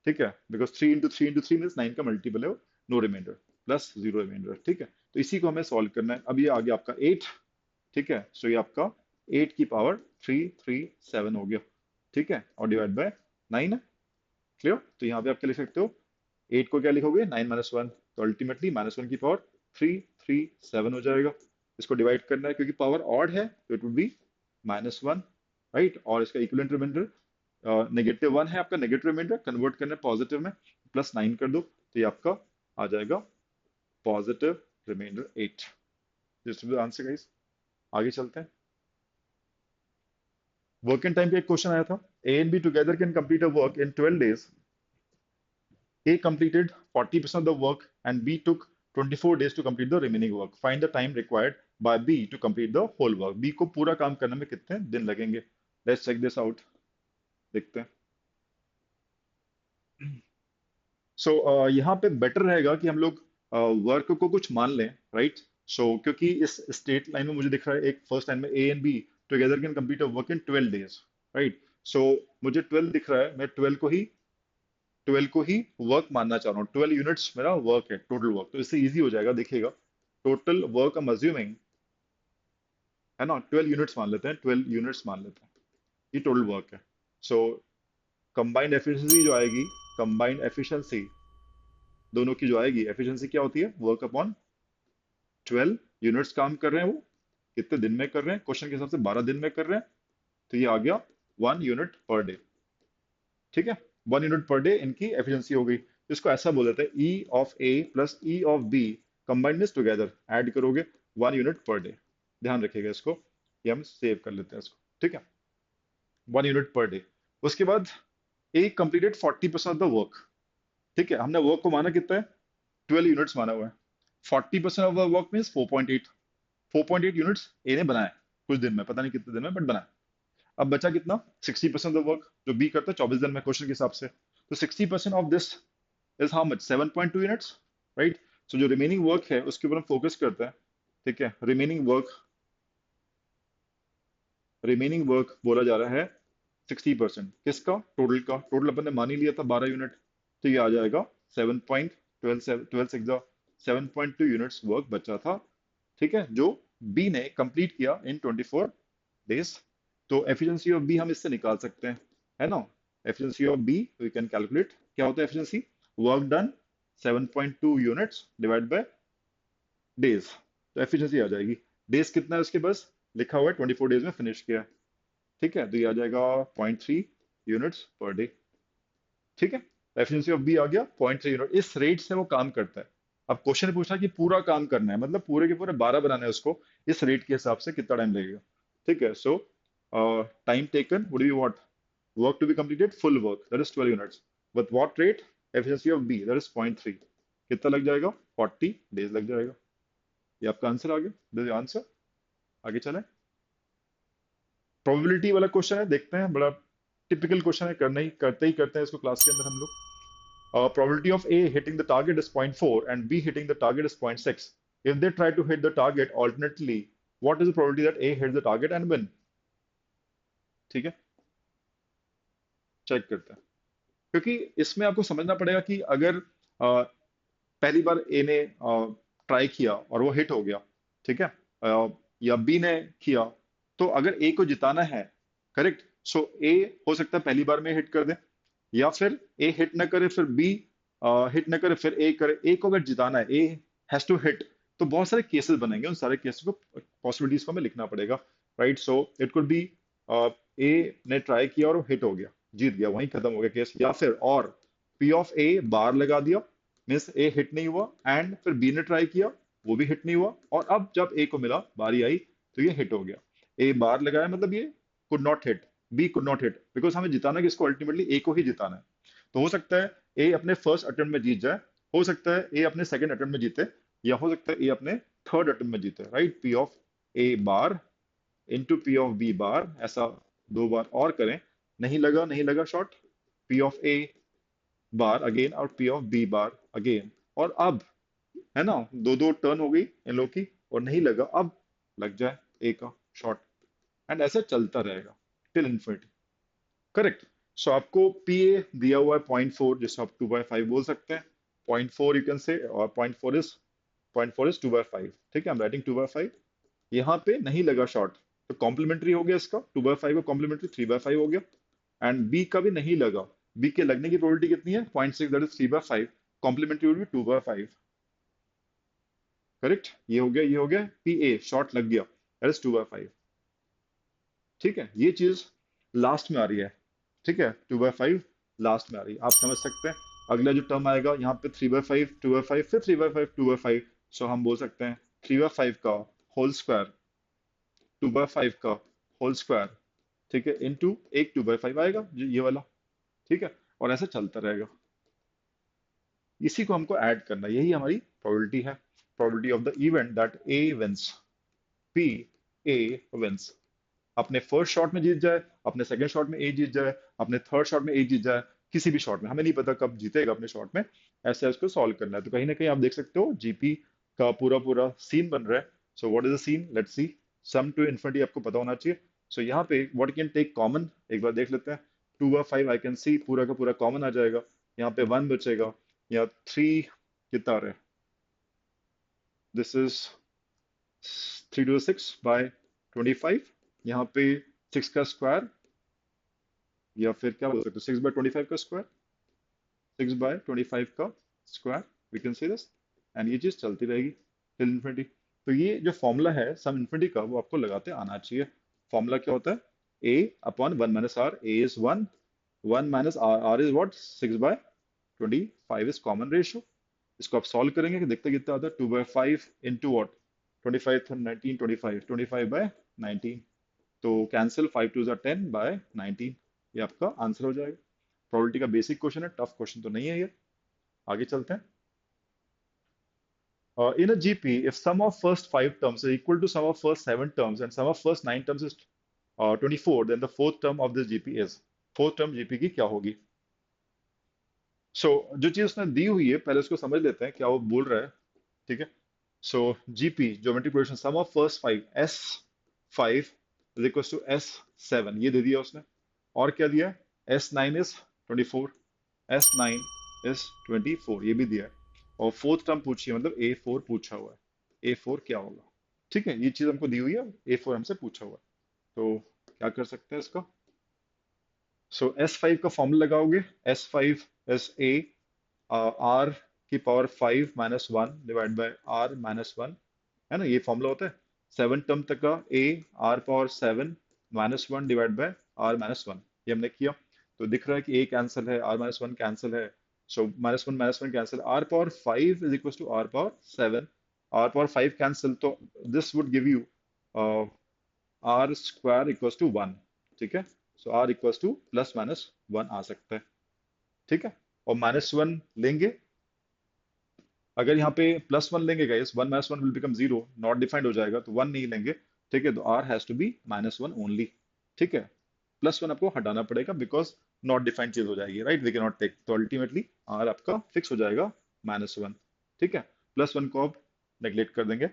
ठीक है, बिकॉज 3 × 3 × 3 मीन्स 9 का मल्टीपल है, नो रिमाइंडर, प्लस 0 रिमाइंडर। ठीक है, तो इसी को हमें सॉल्व करना है। अब ये आ गया आपका 8। ठीक है, सो ये आपका 8 की पावर 337 हो गया। ठीक है, और डिवाइड बाय 9 है। क्लियर? तो यहाँ पे आप क्या लिख सकते हो, 8 को क्या लिखोगे, 9 - 1, तो अल्टीमेटली -1 की पावर 337 हो जाएगा। इसको डिवाइड करना है क्योंकि पावर ऑड है, तो इट वुड बी -1, राइट, और इसका इक्विवेलेंट रिमाइंडर -1 है, आपका नेगेटिव रिमाइंडर कन्वर्ट करना है पॉजिटिव में, +9 कर दो, तो ये आपका आ जाएगा positive remainder 8। This is the answer guys. आगे चलते हैं। वर्क एंड टाइम पे एक क्वेश्चन आया था, ए and B together can complete a work in 12 days। A completed 40% of the work and B took 24 days to complete the remaining work. Find the time required by B to complete the whole work. B को पूरा काम करने में कितने दिन लगेंगे? Let's check this out. देखते हैं। सो यहाँ पे बेटर रहेगा कि हम लोग वर्क को कुछ मान लें, राइट। सो क्योंकि इस स्टेट लाइन में मुझे दिख रहा है, एक फर्स्ट लाइन में A and B together can complete a work in 12 days, right. So मुझे 12 दिख रहा है, मैं 12 को ही वर्क मानना चाह रहा हूँ। 12 यूनिट्स मेरा वर्क है, टोटल वर्क, तो इससे इजी हो जाएगा। देखिएगा, total work I am assuming, है ना, 12 यूनिट्स मान लेते हैं, 12 यूनिट्स मान लेते हैं, ये टोटल वर्क है। सो कंबाइंड एफिशिएंसी जो आएगी, कंबाइंड एफिशिएंसी दोनों की जो आएगी, एफिशिएंसी क्या होती है, वर्क अपॉन 12 यूनिट्स काम कर रहे हैं, वो कितने दिन में कर रहे हैं, क्वेश्चन के हिसाब से 12 दिन में कर रहे हैं, तो ये आ गया 1 यूनिट पर डे। ठीक है, 1 यूनिट पर डे इनकी एफिशिएंसी हो गई। इसको ऐसा बोल देते हैं, ई of A plus E of B combined this together, add करोगे 1 यूनिट पर डे। ध्यान रखिएगा इसको, ये हम सेव कर लेते हैं इसको। ठीक है, 1 यूनिट पर डे। उसके बाद ए कंप्लीटेड 40% ऑफ द वर्क। ठीक है, हमने वर्क को माना कितना है, 12 यूनिट्स माना हुआ है। 40% of the work means 4.8, 4.8 units A ने बनाया कुछ दिन में, पता नहीं कितने दिन में, बट बनाया। अब बचा कितना, 60% ऑफ द वर्क जो बी करता है 24 दिन में क्वेश्चन के हिसाब से। तो 60% of this is how much, 7.2 units, right. So जो रिमेनिंग वर्क है उसके ऊपर हम फोकस करते हैं। ठीक है, रिमेनिंग वर्क बोला जा रहा है 60%, किसका, टोटल का। टोटल अपन ने मान ही लिया था 12 यूनिट, तो ये आ जाएगा 7.12 यूनिट्स वर्क बचा था। ठीक है, जो बी ने कंप्लीट किया इन 24 डेज। तो एफिशिएंसी ऑफ बी हम इससे निकाल सकते हैं, है ना। Efficiency of B we can calculate, क्या होता है efficiency, work done 7.2 units divide by days, तो एफिशिएंसी आ जाएगी। डेज कितना है उसके पास, लिखा हुआ है 24 डेज में फिनिश किया है। ठीक है, तो ये आ जाएगा 0.3 यूनिट्स पर डे। ठीक है, एफिशिएंसी ऑफ बी आ गया 0.3 यूनिट, इस रेट से वो काम करता है। अब क्वेश्चन पूछा कि पूरा काम करना है, मतलब पूरे के पूरे 12 बनाना है उसको, इस रेट के हिसाब से कितना टाइम लगेगा। ठीक है, so time taken would be what, work to be completed full work that is 12 units, with what rate, efficiency of B that is 0.3, कितना लग जाएगा, 40 डेज लग जाएगा। ये आपका आंसर आ गया, दिस आंसर। आगे चलें। प्रोबेबिलिटी वाला क्वेश्चन है, देखते हैं, बड़ा टिपिकल क्वेश्चन है, करते ही करते हैं इसको क्लास के अंदर हम लोग। Probability of A hitting the target is 0.4 and B hitting the target is 0.6. If they try to hit the target alternately, what is the probability that A hits the target and win? ठीक है, check करते हैं, क्योंकि इसमें आपको समझना पड़ेगा कि अगर पहली बार ए ने ट्राई किया और वो हिट हो गया, ठीक है, या बी ने किया, तो अगर ए को जिताना है, करेक्ट, सो ए हो सकता है पहली बार में हिट कर दे, या फिर ए हिट ना करे फिर बी हिट ना करे फिर ए करे। ए को अगर जिताना है, ए हैज टू हिट, तो बहुत सारे केसेस बनेंगे, उन सारे केसेस को, पॉसिबिलिटीज को हमें लिखना पड़ेगा, right. So it could be A ने ट्राई किया और हिट हो गया, जीत गया, वहीं खत्म हो गया केस, या फिर और पी ऑफ ए बार लगा दिया, मीन्स ए हिट नहीं हुआ, एंड फिर बी ने ट्राई किया, वो भी हिट नहीं हुआ, और अब जब ए को मिला, बारी आई, तो ये हिट हो गया। ए बार लगाया मतलब ये could not hit, B could not hit, because हमें जिताना किसको, अल्टीमेटली ए को ही जिताना है। तो हो सकता है ए अपने फर्स्ट अटेम्प्ट में जीत जाए, हो सकता है ए अपने सेकंड अटेम्प्ट में जीते, या हो सकता है ए अपने थर्ड अटेम्प्ट में जीते, right. P of A bar into P of B bar, ऐसा दो बार और करें, नहीं लगा, नहीं लगा shot, P of A bar again और P of B bar again, और अब, है ना, दो दो टर्न हो गई इन लोग की, और नहीं लगा, अब लग जाए ए का शॉट, एंड ऐसे चलता रहेगा टिल इन्फिनिटी, करेक्ट। सो आपको पी ए दिया हुआ है 0.4, जिसको आप 2/5 बोल सकते हैं, 0.4 यू कैन से, और 0.4 इज 2/5, ठीक है, आई एम राइटिंग 2/5। यहाँ पे नहीं लगा शॉट, तो कॉम्प्लीमेंट्री हो गया इसका, 2/5 का कॉम्प्लीमेंट्री 3/5 हो गया, एंड बी का भी नहीं लगा, बी के लगने की प्रोबेबिलिटी कितनी है, 0.6, that is 3/5, complementary will be 2/5, correct. ये हो गया, ये हो गया, पी ए शॉट लग गया, दैट इज 2/5, ठीक है। ये चीज लास्ट में आ रही है, ठीक है, 2/5 लास्ट में आ रही है, आप समझ सकते हैं। अगला जो टर्म आएगा यहाँ पे 3/5, 2/5, फिर 3/5, 2/5, सो हम बोल सकते हैं 3/5 का होल स्क्वायर, 2/5 का होल स्क्वायर, ठीक है, इनटू एक 2/5 आएगा, ये वाला, ठीक है, और ऐसा चलता रहेगा। इसी को हमको ऐड करना है, यही हमारी प्रोबेबिलिटी है, probability of the event that A wins, P A wins, अपने फर्स्ट शॉट में जीत जाए, अपने सेकंड शॉट में ए जीत जाए, अपने थर्ड शॉट में ए जीत जाए, किसी भी शॉट में, हमें नहीं पता कब जीतेगा अपने शॉट में, ऐसे उसको सॉल्व करना है। तो कहीं ना कहीं आप देख सकते हो जीपी का पूरा पूरा सीन बन रहा है। So what is the scene, let's see. Sum to infinity आपको पता होना चाहिए। सो यहाँ पे व्हाट कैन टेक कॉमन, एक बार देख लेते हैं। 2/5 आई कैन सी पूरा का पूरा कॉमन आ जाएगा, यहाँ पे 1 बचेगा, या 3 कितना आ रहा है, दिस इज 3 to 6/25, यहाँ पे 6 का स्क्वायर, या फिर क्या बोल सकते हो, 6/25 का स्क्वायर, 6/25 का square, we can say this, and ये चीज चलती रहेगी टिल इन्फिनिटी। तो ये जो फॉर्मूला है सम इन्फिनिटी का, वो आपको लगाते आना चाहिए। फॉर्मूला क्या होता है, a upon 1 - r, a is 1, 1 - r, r is what, 6/25 is common ratio. इसको आप सॉल्व करेंगे कि देखते कितना आता है, 2/5 इंटू वॉट, 25 19, 25 तो कैंसिल, 5 2 10/19, ये आपका आंसर हो जाएगा। प्रोबेबिलिटी का बेसिक क्वेश्चन है, टफ क्वेश्चन तो नहीं है ये। आगे चलते हैं। In a GP, if sum of first 5 terms is equal to sum of first 7 terms and sum of first 9 terms is 24, then the fourth term of this GP is, fourth term GP की क्या होगी। जो चीज उसने दी हुई है पहले उसको समझ लेते हैं क्या वो बोल रहा है, ठीक है। GP geometric progression, sum of first 5, S5 is equal to S7, ये दे दिया उसने, और क्या दिया, S9 इज 24, S9 इज 24, ये भी दिया है, और फोर्थ टर्म पूछिए, मतलब A4 पूछा हुआ है, A4 क्या होगा, ठीक है, ये चीज हमको दी हुई है, A4 हमसे पूछा हुआ है, तो क्या कर सकते हैं इसका। S5 का फॉर्मूला लगाओगे, S5 इज A R की पावर 5 - 1 डिवाइड बाय R - 1, है ना, ये फॉर्मूला होता है। 7 टर्म तक का A R power 7 - 1 divide by R - 1, ये हमने किया, तो दिख रहा है कि A कैंसिल है, R - 1 कैंसिल है, -1 cancel, R power 5 is equal to R power 7, R power 5 cancel, तो this would give you R square equal to 1, ठीक है। R इक्वल टू +- 1 आ सकता है, ठीक है, और -1 लेंगे, अगर यहाँ पे +1 लेंगे guys, 1 - 1 will become 0, not defined हो जाएगा, तो 1 नहीं लेंगे, ठीक है, तो R has to be -1 only, ठीक है। +1 आपको हटाना पड़ेगा बिकॉज नॉट डिफाइंड चीज हो जाएगी, right, we can not take, तो अल्टीमेटली R आपका फिक्स हो जाएगा -1, ठीक है। +1 को आप नेग्लेक्ट कर देंगे।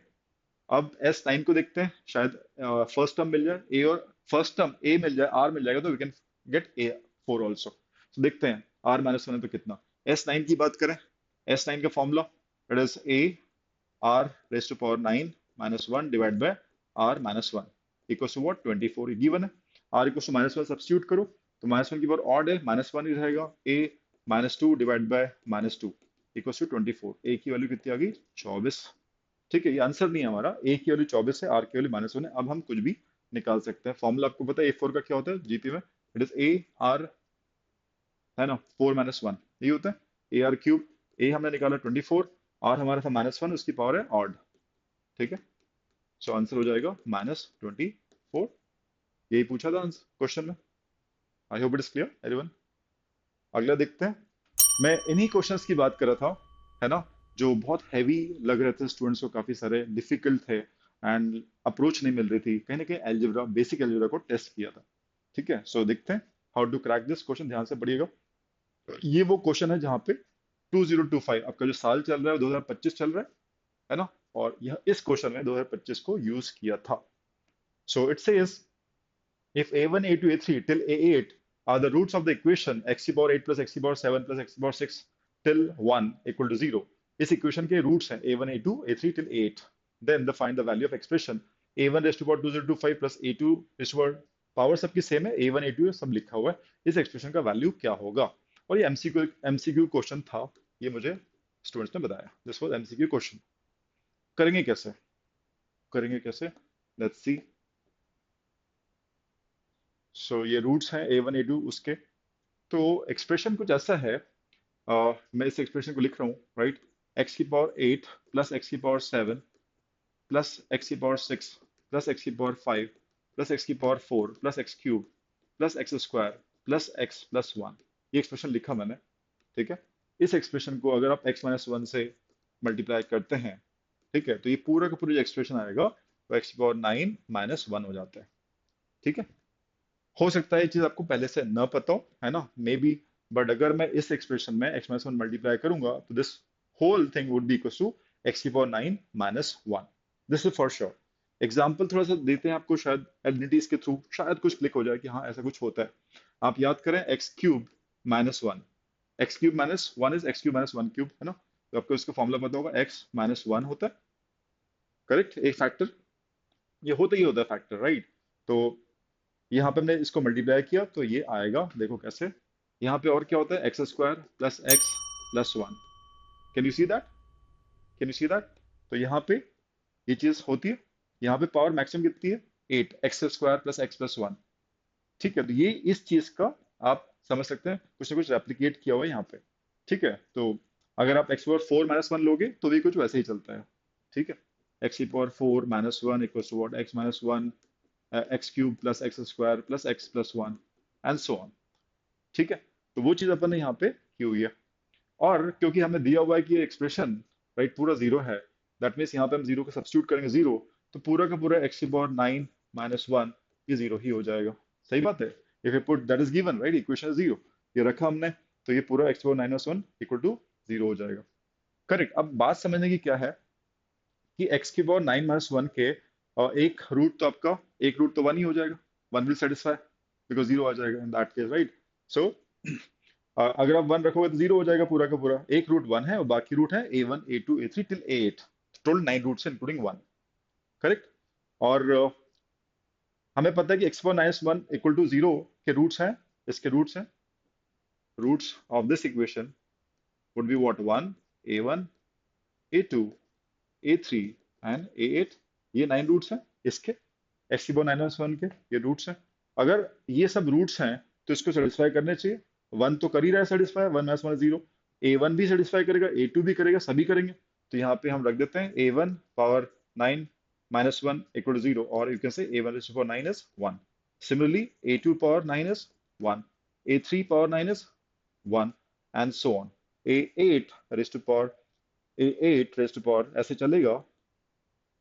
अब S9 को देखते हैं, शायद फर्स्ट टर्म मिल जाए, ए और फर्स्ट टर्म ए मिल जाए, R मिल जाएगा, तो we can get A4 also, तो देखते हैं r माइनस वन है तो कितना। S9 की बात करें, S9 का formula it is a r raise to power 9 minus one divide by r minus one equals to what 24, ये गिवन है। r equals to minus one substitute करो तो माइनस वन की पावर ऑड है, माइनस वन ही रहेगा, a minus two divide by minus two equals to 24। a की value कितनी आ गई 24। ठीक है, ये आंसर नहीं है हमारा, a की वैल्यू 24 है, r की वैल्यू माइनस वन है। अब हम कुछ भी निकाल सकते हैं। फॉर्मूला आपको पता है A4 का क्या होता है जीपी में, इट इज a r, है ना, 4 माइनस वन, ये होता है ए आर क्यूब। ए हमने निकाला 24, आर हमारा था माइनस वन, उसकी पावर है ऑड। ठीक है, सो आंसर हो जाएगा -24। यही पूछा था क्वेश्चन में। आई hope it is clear everyone. अगला देखते हैं। मैं इन्हीं क्वेश्चंस की बात कर रहा था, है ना, जो बहुत हैवी लग रहे थे स्टूडेंट्स को, काफी सारे डिफिकल्ट थे एंड अप्रोच नहीं मिल रही थी, कहीं ना कहीं एल्जेब्रा, बेसिक एल्जेब्रा को टेस्ट किया था। ठीक है, सो देखते हैं how to crack this question, ध्यान से पढ़िएगा। ये वो क्वेश्चन है जहाँ पे 2025 आपका जो साल चल रहा है 2025 चल रहा है ना, और यह इस क्वेश्चन में 2025 को यूज किया था। सो it says if a1 a2 a3 till a8 are the roots of the equation x to power 8 plus x to power 7 plus x to power 6 till 1 equal to 0, इस इक्वेशन के roots हैं a1 a2 a3 till a8, then the find the value of expression a1 raised to power 2025 plus a2 raised to power, power सबकी same है, a1 a2 सब लिखा हुआ है, इस एक्सप्रेशन का वैल्यू क्या होगा। और ये एमसीक्यू क्वेश्चन था, ये मुझे स्टूडेंट्स ने बताया, दिस वाज एमसीक्यू क्वेश्चन। करेंगे कैसे लेट्स सी। सो ये रूट्स हैं a1 a2 उसके। तो एक्सप्रेशन कुछ ऐसा है, मैं इस एक्सप्रेशन को लिख रहा हूँ, राइट, एक्स की पावर 8 प्लस एक्स की पावर 7 प्लस एक्स की पावर 6 प्लस एक्स की पावर 5 प्लस एक्स की power 4 plus x cube plus x square plus x plus one, ये एक्सप्रेशन लिखा मैंने। ठीक है, इस एक्सप्रेशन को अगर आप x माइनस वन से मल्टीप्लाई करते हैं, ठीक है, तो ये पूरा का पूरा जो एक्सप्रेशन आएगा वो एक्स की पावर 9 माइनस वन हो जाता है। ठीक है, हो सकता है ये चीज आपको पहले से न पता हो, है ना, मे बी, बट अगर मैं इस एक्सप्रेशन में x माइनस वन मल्टीप्लाई करूंगा तो this whole thing would be equal to X की power 9 minus one, this is for sure. Example थोड़ा सा देते हैं आपको, शायद एलिनिटीज के थ्रू शायद कुछ क्लिक हो जाए कि हाँ ऐसा कुछ होता है। आप याद करें x cube minus one, x cube minus one is x cube minus one cube, है ना, तो आपको इसका फॉर्मूला पता होगा, एक्स माइनस वन होता है, करेक्ट, एक फैक्टर, ये होता ही होता है फैक्टर, राइट। तो यहाँ पे हमने इसको मल्टीप्लाई किया तो ये आएगा, देखो कैसे, यहाँ पे और क्या होता है, x square plus x plus one, can you see that, can you see that. तो यहाँ पे ये चीज होती है, यहाँ पे पावर मैक्सिमम कितनी है 8, x square plus x plus one. ठीक है, तो ये इस चीज का आप समझ सकते हैं, कुछ ना कुछ रेप्लिकेट किया हुआ है यहाँ पे। ठीक है, तो अगर आप x power four minus one लोगे तो भी कुछ वैसे ही चलता है। ठीक है, एक्स की power four minus one equal to what, x minus one, x cube plus x square plus x plus one and so on. ठीक है, तो वो चीज अपन ने यहाँ पे की हुई है। और क्योंकि हमें दिया हुआ है कि ये एक्सप्रेशन, राइट, पूरा जीरो है, दैट मीन्स यहाँ पे हम जीरो को सब्स्टिट्यूट करेंगे जीरो, तो पूरा का पूरा एक्स की पावर 9 माइनस वन ये जीरो ही हो जाएगा। सही बात है, if you put that is given, right, equation zero, ये रखा हमने, तो ये पूरा x power 9 minus one equal to zero हो जाएगा। करेक्ट। अब बात समझने की क्या है कि एक्स की पावर 9 माइनस वन के एक रूट तो आपका, एक रूट तो वन ही हो जाएगा, one will satisfy because zero आ जाएगा in that case, right. So अगर आप वन रखोगे तो जीरो हो जाएगा पूरा का पूरा, एक रूट वन है और बाकी रूट है a1 a2 a3 till a8, total 9 roots including one. Correct. और हमें पता है कि x power minus one equal to zero के रूट्स हैं, इसके रूट्स हैं, roots of this equation would be what, one, a1 a2 a3 and a8, ये 9 रूट्स हैं इसके, x की पावर माइनस वन के ये रूट्स हैं। अगर ये सब रूट्स हैं तो इसको सेटिस्फाई करने चाहिए, वन तो कर ही रहा है satisfy, one minus one zero, A one भी सेटिस्फाई करेगा, ए टू भी करेगा, सभी करेंगे। तो यहाँ पे हम रख देते हैं A one power 9 minus one equal to zero, और you can say A one power 9 is one. Similarly A two power 9 is one, A three power 9 is one and so on, A eight raise to power, A eight raise to power ऐसे चलेगा,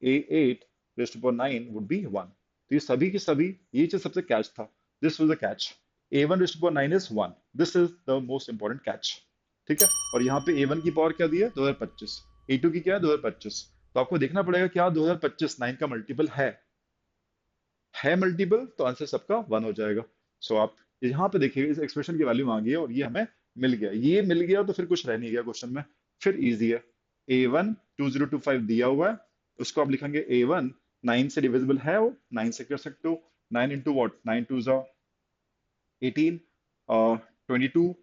a8 raised to power 9 would be 1। तो ये सभी के सभी, ये चीज सबसे कैच था, this was the catch, a1 raised to power 9 is 1, this is the most important catch. ठीक है, और यहाँ पे a1 की पावर क्या दी है 2025, a2 की क्या है 2025, तो आपको देखना पड़ेगा क्या 2025 9 का मल्टीपल है मल्टीपल, तो आंसर सबका 1 हो जाएगा। सो आप यहाँ पे देखिए इस एक्सप्रेशन की वैल्यू मांगी है और ये हमें मिल गया, ये मिल गया तो फिर कुछ रह नहीं गया क्वेश्चन में, फिर इजी है। A1 2025 दिया हुआ है, उसको आप लिखेंगे A1, 9 से डिविजिबल है वो, 9 से कर सकते हो, 9 इंटू वॉट, 9 2 जा 18, 22,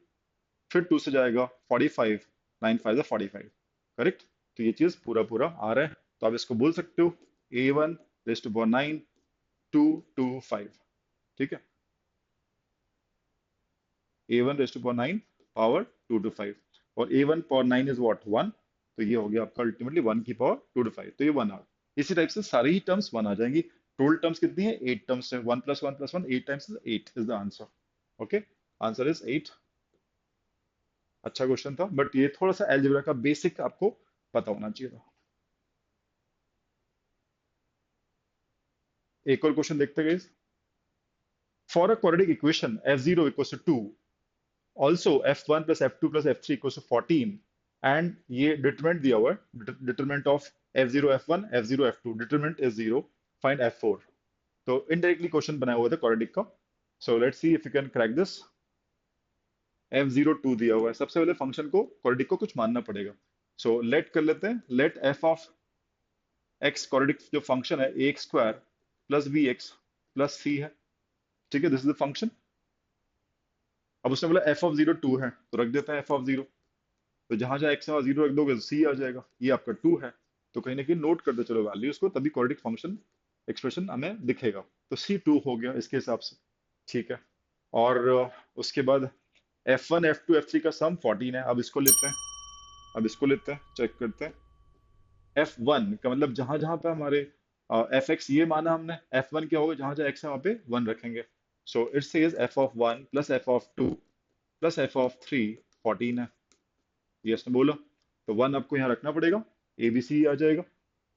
फिर 2 से जाएगा 45, 9 5 जा 45, करेक्ट। तो ये चीज पूरा पूरा आ रहा है, तो आप इसको बोल सकते हो A1 9 225, ठीक है, A1 9 पावर 225, और A1 पावर 9 इज व्हाट, 1, तो ये हो गया आपका अल्टीमेटली 1 की पावर 225, तो ये 1 आ गया। इसी टाइप से सारी ही टर्म्स 1 आ जाएंगी। टोटल टर्म्स कितनी है, 8 टर्म्स है, 1 + 1 + 1 8 times, 8 is the answer. Okay, answer is 8। अच्छा क्वेश्चन था, बट ये थोड़ा सा अलजेब्रा का बेसिक आपको पता होना चाहिए था। एक और क्वेश्चन देखते गए। For a quadratic equation f0 = 2, also f1 + f2 + f3 = 14, and ये डिटरमिनेंट दिया हुआ है, determinant of f0 f1 f0 f2, determinant is 0, find f4। तो इनडायरेक्टली क्वेश्चन बनाया हुआ था क्वाड्रेटिक का, so let's see if you can crack this. f02 दिया हुआ है, सबसे पहले फंक्शन को क्वाड्रेटिक को कुछ मानना पड़ेगा, सो लेट कर लेते हैं, let f of x quadratic जो फंक्शन है ax² + bx + c है, ठीक है, दिस इज द फंक्शन। अब उसने बोला f 2 है, तो रख देते हैं f, तो जहां जहां x और 0 रख दोगे तो c आ जाएगा, ये आपका 2 है, तो कहीं ना कहीं नोट कर दो चलो वैल्यूज को, तभी क्वाड्रेटिक फंक्शन एक्सप्रेशन हमें दिखेगा, तो c2 हो गया इसके हिसाब से, ठीक है। और उसके बाद f1 f2 f3 का सम 14 है, अब इसको लेते हैं, अब इसको लेते हैं, चेक करते हैं। f1 का मतलब जहां जहां पे हमारे fx ये माना हमने, f1 क्या होगा, जहां जहां x है वहां पे 1 रखेंगे, सो it says f(1 + f(2 + f(3) 14 है, ये इसने बोला, तो 1 आपको यहाँ रखना पड़ेगा, ए बी सी आ जाएगा,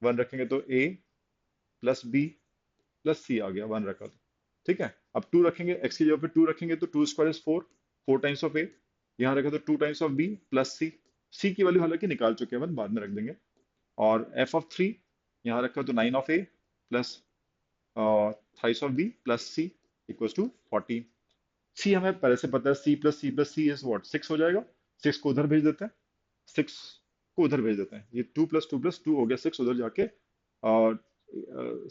1 रखेंगे तो a + b + c आ गया, 1 रखा तो, ठीक है। अब 2 रखेंगे, x की जगह पे 2 रखेंगे तो 2² = 4, 4 टाइम्स ऑफ a, यहाँ रखा तो 2 times of b + c, c की वैल्यू हालांकि निकाल चुके हैं, बाद में रख देंगे, और f(3) यहाँ रखा तो 9 of a plus thrice of b + c = 14। c हमें पहले से पता है, c + c + c is what, 6 हो जाएगा, 6 को उधर भेज देते हैं, 6 को उधर भेज देते हैं, ये 2 + 2 + 2 हो गया 6, उधर जाके और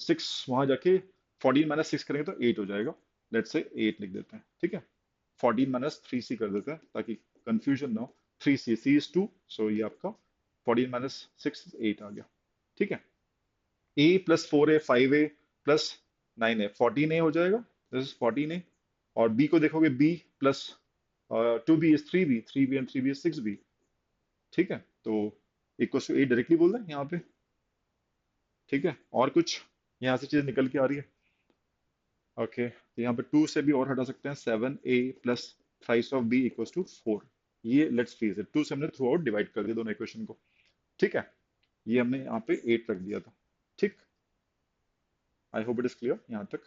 6 वहां जाके 14 - 6 करेंगे तो 8 हो जाएगा, लेट्स से 8 लिख देते हैं, ठीक है। 14 - 3c कर देते हैं ताकि कंफ्यूजन ना हो, 3c, c इज 2, सो ये आपका 14 - 6 8 आ गया, ठीक है। a + 4a 5a + 9a 14a हो जाएगा, दिस इज 14a, और b को देखोगे, b + 2b is 3b, 3b and 3b is 6b, ठीक है, तो =8 डायरेक्टली बोल दें यहाँ पे, ठीक है। और कुछ यहाँ से चीज निकल के आ रही है, ओके, तो यहाँ पे 2 से भी और हटा सकते हैं, 7a + थ्राइस ऑफ b = 4, ये लेट्स फेस इट, 2 से हमने थ्रू आउट डिवाइड कर दिया दोनों इक्वेशन को, ठीक है, ये हमने यहाँ पे 8 रख दिया था, ठीक। आई होप इट इज क्लियर यहाँ तक।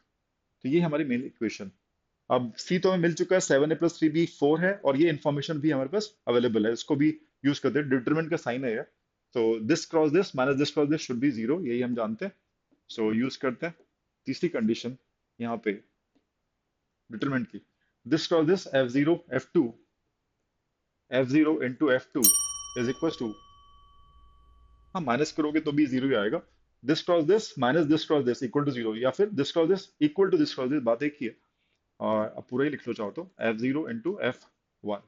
तो ये हमारी मेन इक्वेशन। अब सी तो हमें मिल चुका है, 7a + 3b 4 है, और ये इन्फॉर्मेशन भी हमारे पास अवेलेबल है, इसको भी यूज करते हैं, डिटरमिनेंट का साइन है ये, तो this cross this minus this cross this should be 0, यही हम जानते हैं, सो यूज करते हैं तीसरी कंडीशन यहाँ पे डिटरमिनेंट की, this cross this f0 into f2 is equal to, हाँ माइनस करोगे तो भी 0 ही आएगा, this cross this minus this cross this equal to 0, या फिर this cross this equal to this cross this, बात एक ही है, और अब पूरा ही लिख लो चाहो तो, f0 इंटू f1,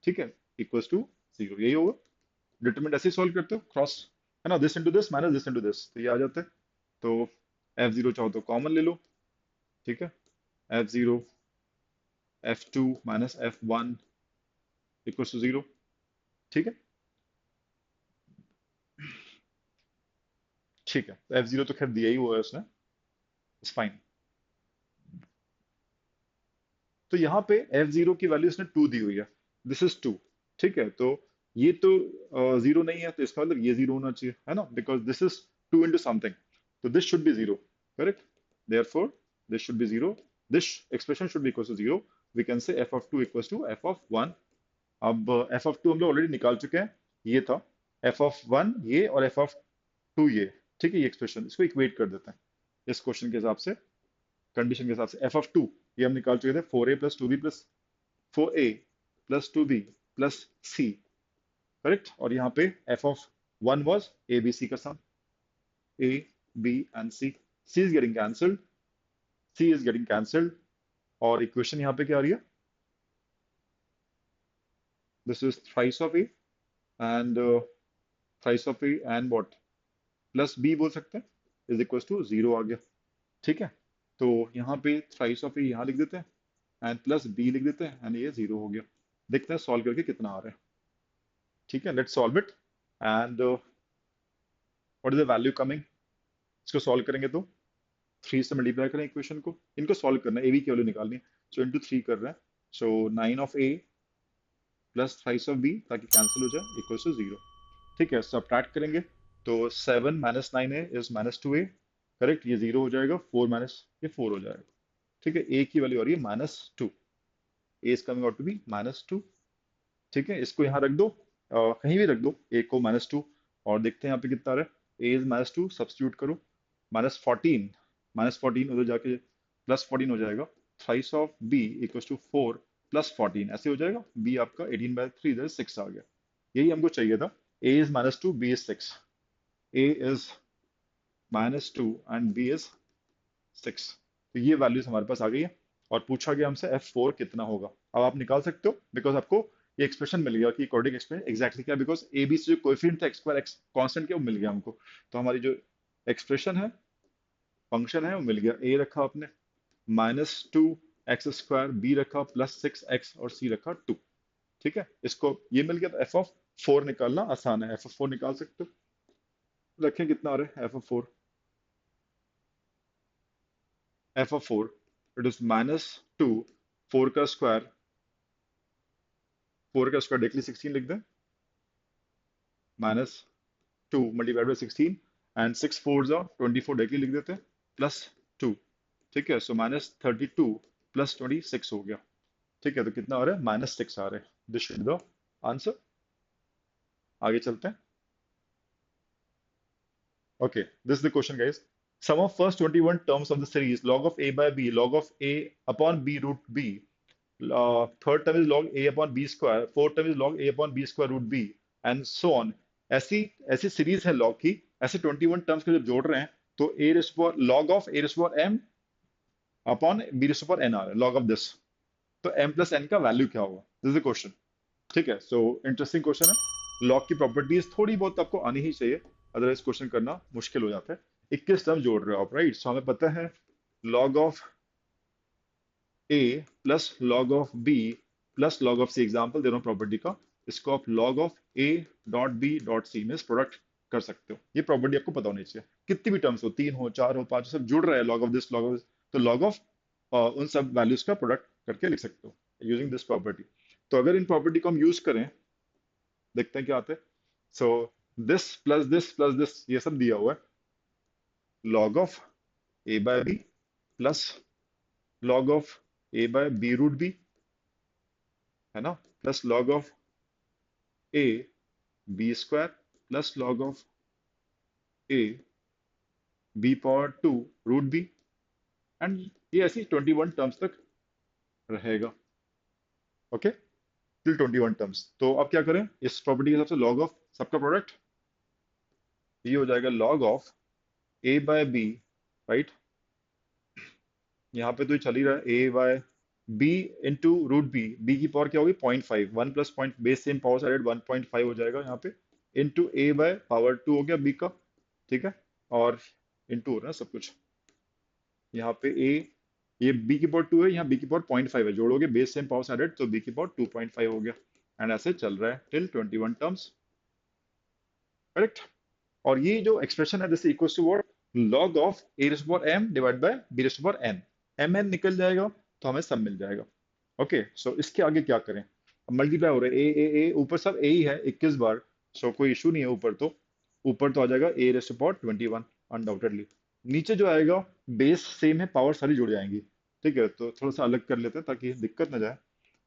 ठीक है, इक्वल्स टू 0, यही होगा। डिटरमिनेंट ऐसे सॉल्व करते हो, क्रॉस है ना, this into this minus this into this, तो ये आ जाता है, तो f0 चाहो तो कॉमन ले लो, ठीक है, f0 f2 minus f1 equals to 0, ठीक है, ठीक है, तो f0 तो खैर दिया ही हुआ है उसने, इट्स फाइन। तो यहाँ पे f0 की वैल्यू उसने 2 दी हुई है, दिस इज 2, ठीक है, तो ये तो 0 नहीं है, तो इसका मतलब ये 0 होना चाहिए, है ना, because this is 2 into something, तो this should be 0, correct, therefore this should be 0, this expression should be equal to 0, we can say f(2) equal to f(1). अब f(2) हम लोग ऑलरेडी निकाल चुके हैं, ये था f(1) ये, और f(2) ये, ठीक है, ये एक्सप्रेशन, इसको इक्वेट कर देते हैं इस क्वेश्चन के हिसाब से, कंडीशन के हिसाब से f(2) ये हम निकाल चुके थे, 4a plus 2b plus 4a plus 2b plus c, correct. और यहाँ पे f of 1 was a b c का सम, a b and c is getting cancelled, c is getting cancelled, और इक्वेशन यहाँ पे क्या आ रही है, this is thrice of a and thrice of a and what plus b बोल सकते हैं, इज इक्वल टू 0 आ गया, ठीक है। तो यहाँ पे थ्राइस ऑफ a यहाँ लिख देते हैं एंड प्लस b लिख देते हैं एंड ये 0 हो गया। देखते हैं सॉल्व करके कितना आ रहा है, ठीक है। Let's solve it and what is the value coming. इसको सॉल्व करेंगे तो 3 से मल्टीप्लाई करें इक्वेशन को, इनको सॉल्व करना है, ए बी की वैल्यू निकालनी है। सो इंटू 3 कर रहे हैं, सो 9 of a plus thrice of b, ताकि कैंसिल हो जाए, इक्वल टू 0, ठीक है। सब्ट्रैक्ट करेंगे तो 7 minus 9a is minus 2a, correct. ये 0 हो जाएगा, 4 माइनस ये 4 हो जाएगा, ठीक है। a की वैल्यू आ रही है -2, a is coming out to be -2, ठीक है। इसको यहाँ रख दो, कहीं भी रख दो a को -2, और देखते हैं यहाँ पे कितना आ रहा है। a इज -2, सब्स्टिट्यूट करो, -14, -14 उधर जाके +14 हो जाएगा। Thrice of b equals to 4 plus 14, ऐसे हो जाएगा। b आपका 18/3 इधर 6 आ गया, यही हमको चाहिए था। a is -2, b is 6, a is -2 and b is 6, तो ये वैल्यूज हमारे पास आ गई है। और पूछा गया हमसे f4 कितना होगा। अब आप निकाल सकते हो, बिकॉज आपको ये एक्सप्रेशन मिल गया कि कोऑर्डिनेट एक्सप्रेशन एग्जैक्टली क्या, बिकॉज ए बी से जो कोएफिशिएंट था x2 x कांस्टेंट क्या, वो मिल गया हमको। तो हमारी जो एक्सप्रेशन है, फंक्शन है, वो मिल गया। a रखा आपने -2x², b रखा +6x, और c रखा 2, ठीक है। इसको ये मिल गया, तो f(4) निकालना आसान है, f(4) निकाल सकते हो। रखें कितना आ रहा है f(4), f(4) इट इज -2, 4 का स्क्वायर, 4 का स्क्वायर डायरेक्टली 16 लिख दें, -2 मल्टीप्लाइड बाई 16, एंड 6 4 जा 24 डायरेक्टली लिख देते हैं, +2, ठीक है। सो -32 + 26 हो गया, ठीक है। तो कितना आ रहा है, -6 आ रहा है। This should the answer. आगे चलते हैं। Okay, this is the question, guys. Sum of first 21 terms of the series log of a by b, log of a upon b root b. Third term is log a upon b square. Fourth term is log a upon b square root b, and so on. ऐसी ऐसी series है log की, ऐसे 21 terms को जब जोड़ रहे हैं तो a rest power log of a rest power m upon b rest power n आ रहा है, log of this। तो m प्लस n का वैल्यू क्या होगा, दिस इज द क्वेश्चन, ठीक है। सो इंटरेस्टिंग क्वेश्चन है। लॉग की प्रॉपर्टीज थोड़ी बहुत आपको आनी ही चाहिए, अदरवाइज क्वेश्चन करना मुश्किल हो जाता है। 21 टर्म जोड़ रहे हो आप, राइट। सो हमें पता है log of A plus log of B plus log of C, example दे रहा हूँ प्रॉपर्टी का। इसको आप log of A dot B dot C में प्रोडक्ट कर सकते हो। ये प्रॉपर्टी आपको पता होनी चाहिए, कितनी भी टर्म्स हो, 3 हो, 4 हो, 5 हो, सब जुड़ रहा है, log of this, log of this, तो लॉग ऑफ उन सब वैल्यूज का प्रोडक्ट करके लिख सकते हो यूजिंग दिस प्रॉपर्टी। तो अगर इन प्रॉपर्टी को हम यूज करें, देखते हैं क्या आता है। सो दिस प्लस दिस, ये सब दिया हुआ है। Log of A by B plus log of A by B root B, है ना, plus log of A B square plus log of A B power 2 root B, and ये ऐसी 21 terms तक रहेगा, ओके, टिल 21 टर्म्स। तो अब क्या करें, इस प्रॉपर्टी के हिसाब से लॉग ऑफ सबका प्रोडक्ट, ये हो जाएगा log of A by B, right. यहाँ पे तो ये चल ही रहा है, A by B into root B, B की पावर क्या होगी 0.5, 1 plus point base same power side 1.5 हो जाएगा यहाँ पे, इंटू ए बाय पावर 2 हो गया बी का, ठीक है। और इंटू हो रहा है सब कुछ, यहाँ पे ए, ये बी की पावर 2 है, यहाँ बी की पावर 0.5 है, जोड़ोगे बेस सेम पावर साइड तो बी की पावर 2.5 हो गया, एंड ऐसे चल रहा है टिल 21 टर्म्स, करेक्ट। और ये जो एक्सप्रेशन है, this equals to what, log of A raise to power m divide by B raise to power n, m n निकल जाएगा तो हमें सब मिल जाएगा, ओके। सो इसके आगे क्या करें, अब मल्टीप्लाई हो रहा है, ए ऊपर सब ए ही है 21 बार, सो कोई इशू नहीं है। ऊपर तो आ जाएगा ए रेज़ टू पावर 21 अनडाउटेडली। नीचे जो आएगा बेस सेम है, पावर सारी जुड़ जाएंगी, ठीक है। तो थोड़ा सा अलग कर लेते हैं ताकि दिक्कत ना जाए।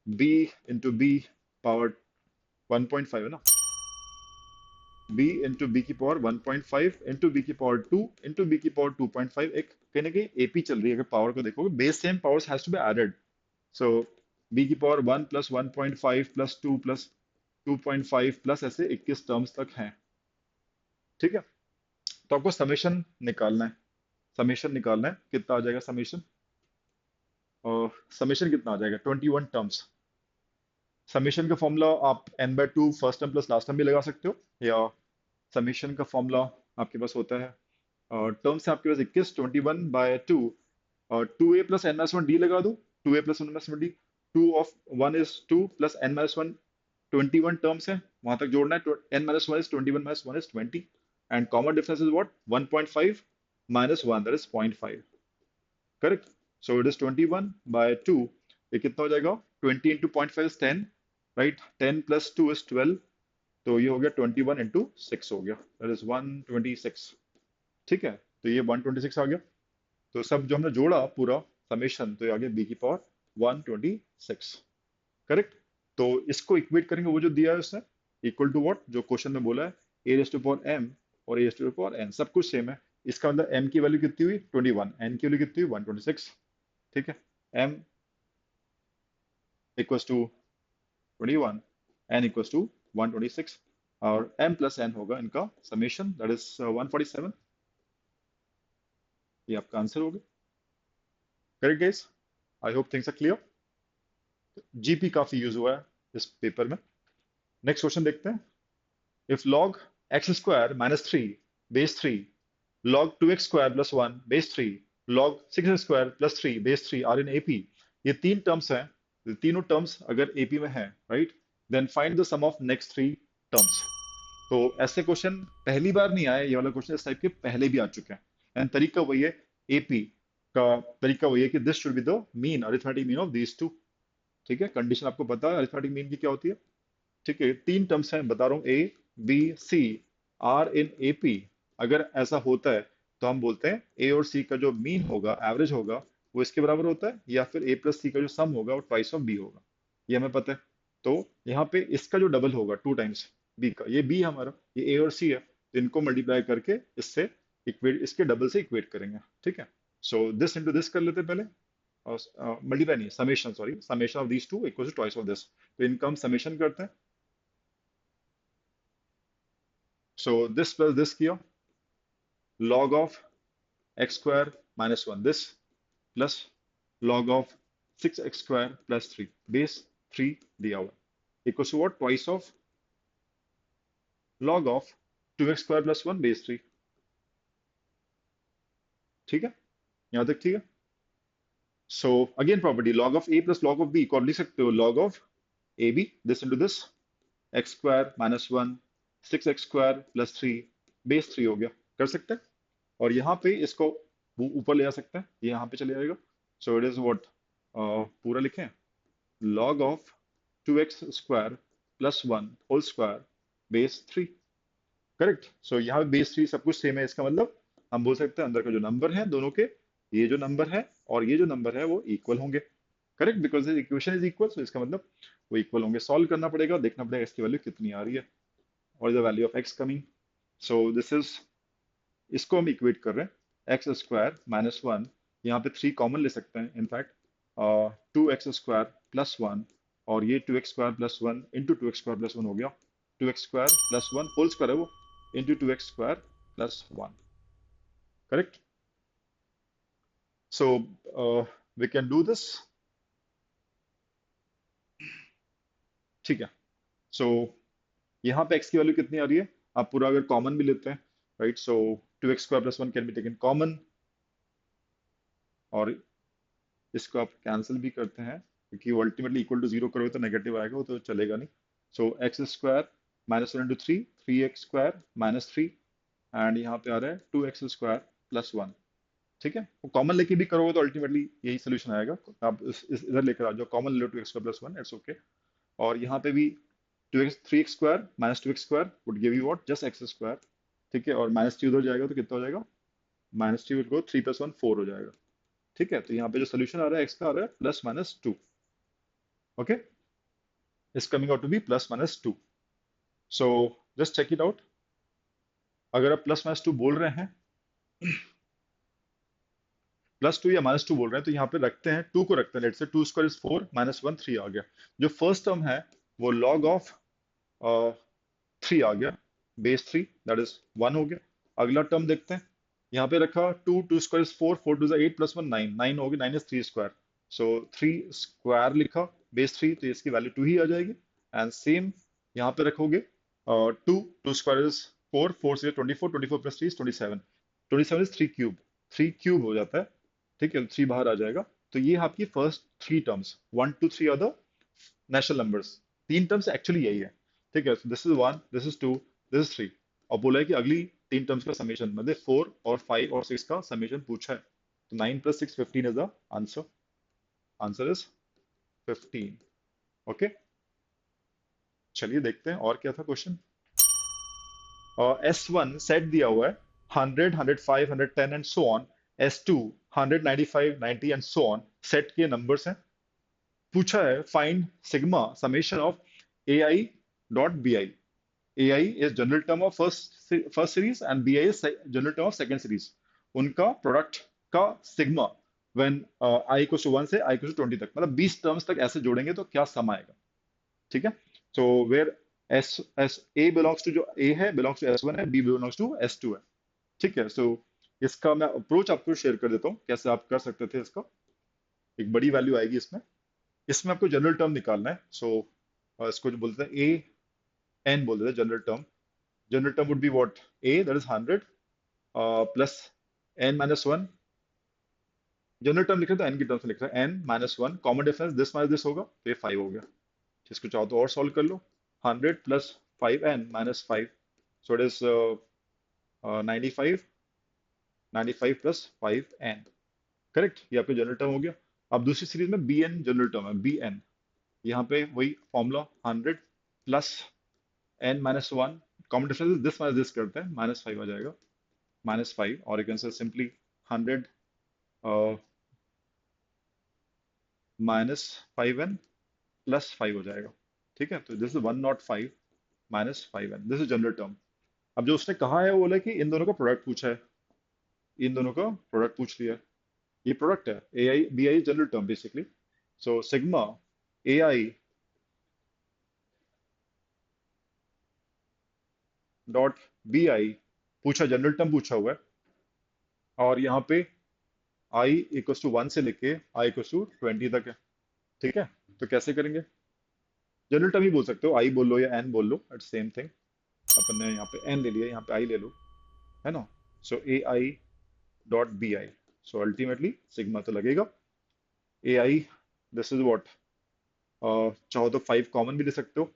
बी इंटू बी पावर 1.5 है ना, b इंटू बी की पावर 1.5 इंटू बी की पावर 2 इंटू बी की पावर 2.5, एक कहीं ना कहीं एपी चल रही है। अगर पावर को देखोगे, base same powers has to be added. So B की power 1 plus 1.5 plus 2 plus 2.5 plus ऐसे 21 टर्म्स तक हैं। ठीक है, तो आपको समेशन निकालना है। समेशन निकालना है, कितना आ जाएगा समेशन? और समेशन कितना आ जाएगा? 21 टर्म्स। समेशन का फॉर्मूला आप n/2 first term plus last term भी लगा सकते हो, या समेशन का फॉर्मूला आपके पास होता है, टर्म्स है आपके पास 21, 21/2, और 2a plus n minus one D लगा दो। 2a plus one minus one D, 2 plus n minus one, 21 terms है, वहां तक जोड़ना है। n minus one is 21 minus one is 20, and common difference is what? 1.5 minus one, that is 0.5। Correct. So it is 21/2। ये कितना हो जाएगा? 20 into 0.5 is 10, right? 10 plus 2 is 12, तो ये हो गया 21 इंटू 6 हो गया, दैट इज 126। ठीक है, तो ये 126 आ गया। तो सब जो हमने जोड़ा पूरा समेशन, तो ये आ गया बी की पावर 126। करेक्ट। तो इसको इक्वेट करेंगे, वो जो दिया है उसने, इक्वल टू व्हाट, जो क्वेश्चन में बोला है, ए रेस टू पावर एम और ए रेस टू पावर एन, सब कुछ सेम है। इसका मतलब m की वैल्यू कितनी हुई? 21, n की वैल्यू कितनी हुई? 126। ठीक है, m equals to 21, n equals to 126, और m प्लस n होगा इनका समेशन, दैट इज 147। ये आपका आंसर होगा। Correct guys, I hope things are clear. GP काफी यूज हुआ है इस पेपर में। नेक्स्ट क्वेश्चन देखते हैं। If log x square minus three base three, log 2x square plus one base three, log 6x square plus three base three are in AP, ये तीन terms हैं। ये तीनों टर्म्स अगर एपी में है, right, then find the sum of next three terms. तो ऐसे क्वेश्चन पहली बार नहीं आए, ये वाला क्वेश्चन इस टाइप के पहले भी आ चुके हैं। एंड तरीका वही है, एपी का तरीका वही है कि this should be the mean, arithmetic mean of these to. ठीक है, कंडीशन आपको पता है अरिथमेटिक मीन की क्या होती है। ठीक है, तीन टर्म्स हैं, बता रहा हूँ, A B C are in A P. अगर ऐसा होता है तो हम बोलते हैं ए और सी का जो मीन होगा, एवरेज होगा, वो इसके बराबर होता है, या फिर ए प्लस सी का जो सम होगा वो ट्वाइस ऑफ बी होगा। ये हमें पता है। तो यहाँ पे इसका जो डबल होगा 2 टाइम्स बी का, ये बी हमारा, ये ए और सी है, तो इनको मल्टीप्लाई करके इससे इक्वेट, इसके डबल से इक्वेट करेंगे। ठीक है, सो दिस इंटू दिस कर लेते हैं पहले, और मल्टीप्लाई नहीं, summation, sorry, summation of these two equal to twice of this. तो इनका हम समेशन करते हैं। सो दिस प्लस दिस किया, log of x square minus 1 this, plus log of 6x square plus 3 base 3 दिया हुआ, equals to what? Twice of log of 2x square plus 1 base 3। ठीक है, यहाँ तक ठीक है। So again property, log of a plus log of b को आप लिख सकते हो log of ab, this into this, x square minus 1 6x square plus 3 base 3 हो गया, कर सकते हैं। और यहाँ पे इसको ऊपर ले आ सकते हैं, ये यहाँ पे चले जाएगा। सो इट इज व्हाट, पूरा लिखें, log of 2x square plus one whole square base three. Correct. So यहाँ पे बेस थ्री सब कुछ सेम है, इसका मतलब हम बोल सकते हैं अंदर का जो नंबर है दोनों के, ये जो नंबर है और ये जो नंबर है वो इक्वल होंगे। Correct, because equation is equal, so इसका मतलब वो इक्वल होंगे। सॉल्व करना पड़ेगा, देखना पड़ेगा इसकी वैल्यू कितनी आ रही है, और the value of x coming. So this is, इसको हम इक्वेट कर रहे हैं, एक्स स्क्वायर माइनस वन, यहाँ पे थ्री कॉमन ले सकते हैं in fact, 2x square plus one, और ये 2x square plus one into 2x square plus one हो गया, 2x square plus one whole square है वो, into 2x square plus one. Correct. So we can do this. ठीक है, सो यहाँ पे x की वैल्यू कितनी आ रही है, आप पूरा अगर कॉमन भी लेते हैं, right, so 2x square plus one can be taken common, और इसको आप कैंसिल भी करते हैं, क्योंकि वो अल्टीमेटली इक्वल टू जीरो करोगे तो नेगेटिव आएगा, वो तो चलेगा नहीं। So X square minus one into three, 3x square minus three, and यहाँ पे आ रहा है 2x स्क्वायर प्लस वन। ठीक है, वो कॉमन लेके भी करोगे तो अल्टीमेटली यही सोल्यूशन आएगा। आप इधर लेकर आ जाओ, कॉमन ले लो 2x square plus one, it's okay. और यहाँ पे भी 3x square minus 2x square would give you what, just x square. ठीक है, और माइनस थ्री उधर जाएगा तो कितना हो जाएगा, minus three will go, three plus one four हो जाएगा। ठीक है, तो यहाँ पे जो सोल्यूशन आ रहा है एक्स का आ रहा है plus minus two. Okay, is coming out to be plus minus 2. So just check it out. अगर आप प्लस माइनस टू बोल रहे हैं, प्लस टू या माइनस टू बोल रहे हैं, तो यहाँ पे रखते हैं टू को रखते हैं, let say two square is four, minus one three आ गया। जो फर्स्ट टर्म है वो लॉग ऑफ थ्री आ गया, base three, that is one हो गया। अगला टर्म देखते हैं, यहाँ पे रखा two, two square is four, four two eight plus one nine, nine हो गया, nine is three square, so three square लिखा, बेस थ्री, तो इसकी वैल्यू टू ही आ जाएगी। एंड सेम यहाँ पे रखोगे two, two square is four, four से twenty four, twenty four plus three is twenty seven, twenty seven is three cube हो जाता है, ठीक है, थ्री बाहर आ जाएगा। तो ये आपकी first three terms, one two three are the natural numbers, तीन टर्म्स एक्चुअली यही है, ठीक है। This is one, this is two, this is three, और बोला है कि अगली तीन टर्म्स का समेशन, मतलब फोर और फाइव और सिक्स का समेशन पूछा है, तो nine plus six fifteen is the answer, answer is fifteen. Okay, चलिए देखते हैं और क्या था क्वेश्चन। एस वन सेट दिया हुआ है hundred, hundred five, hundred ten and so on. S two hundred, ninety five, ninety and so on, set के नंबर्स हैं। पूछा है find sigma summation of A I dot B I. AI is general term of first series and BI is general term of second series. उनका product का sigma when i equal to 1 से i equal to 20 तक, मतलब 20 terms तक ऐसे जोड़ेंगे तो क्या सम आएगा, ठीक है। So where S S A belongs to, जो ए है बिलोंग्स टू एस वन है, B belongs to S two है, ठीक है। सो इसका मैं अप्रोच आपको शेयर कर देता हूँ कैसे आप कर सकते थे इसका। एक बड़ी वैल्यू आएगी इसमें, इसमें आपको जनरल टर्म निकालना है। सो इसको जो बोलते हैं ए एन बोल देते हैं general term. General term would be what? A, that is 100, plus n minus 1. General term लिख रहे हैं तो n की टर्म से लिख रहे हैं, n minus one, common difference this minus this होगा, तो ये 5 हो गया। इसको चाहो तो और सॉल्व कर लो, 100 plus 5n minus 5, so it is 95, 95 plus 5n, correct, ये आपका जनरल टर्म हो गया। अब दूसरी सीरीज में bn जनरल टर्म है, bn, यहाँ पे वही formula 100 plus n minus one, common difference this minus this करते हैं, माइनस 5 आ जाएगा, माइनस 5, और यू कैन से सिंपली 100 माइनस 5n प्लस 5 हो जाएगा, ठीक है। तो this is 105 minus 5n, this is general term. अब जो उसने कहा है वो बोला कि इन दोनों का प्रोडक्ट पूछा है, इन दोनों का प्रोडक्ट पूछ लिया है, ये प्रोडक्ट है, A I B I general term basically. So sigma A I dot B I पूछा, जनरल टर्म पूछा हुआ है, और यहाँ पे आई इक्वल टू वन से लेके आई इक्वल टू 20 तक है, ठीक है। तो कैसे करेंगे, जनरल टर्म ही बोल सकते हो, आई बोल लो या एन बोल लो, इट्स सेम थिंग। अपन ने यहाँ पे एन ले लिया, यहाँ पे आई ले लो, है ना। So A I dot B I, so ultimately sigma तो लगेगा A I, this is what, चाहो तो फाइव कॉमन भी ले सकते हो,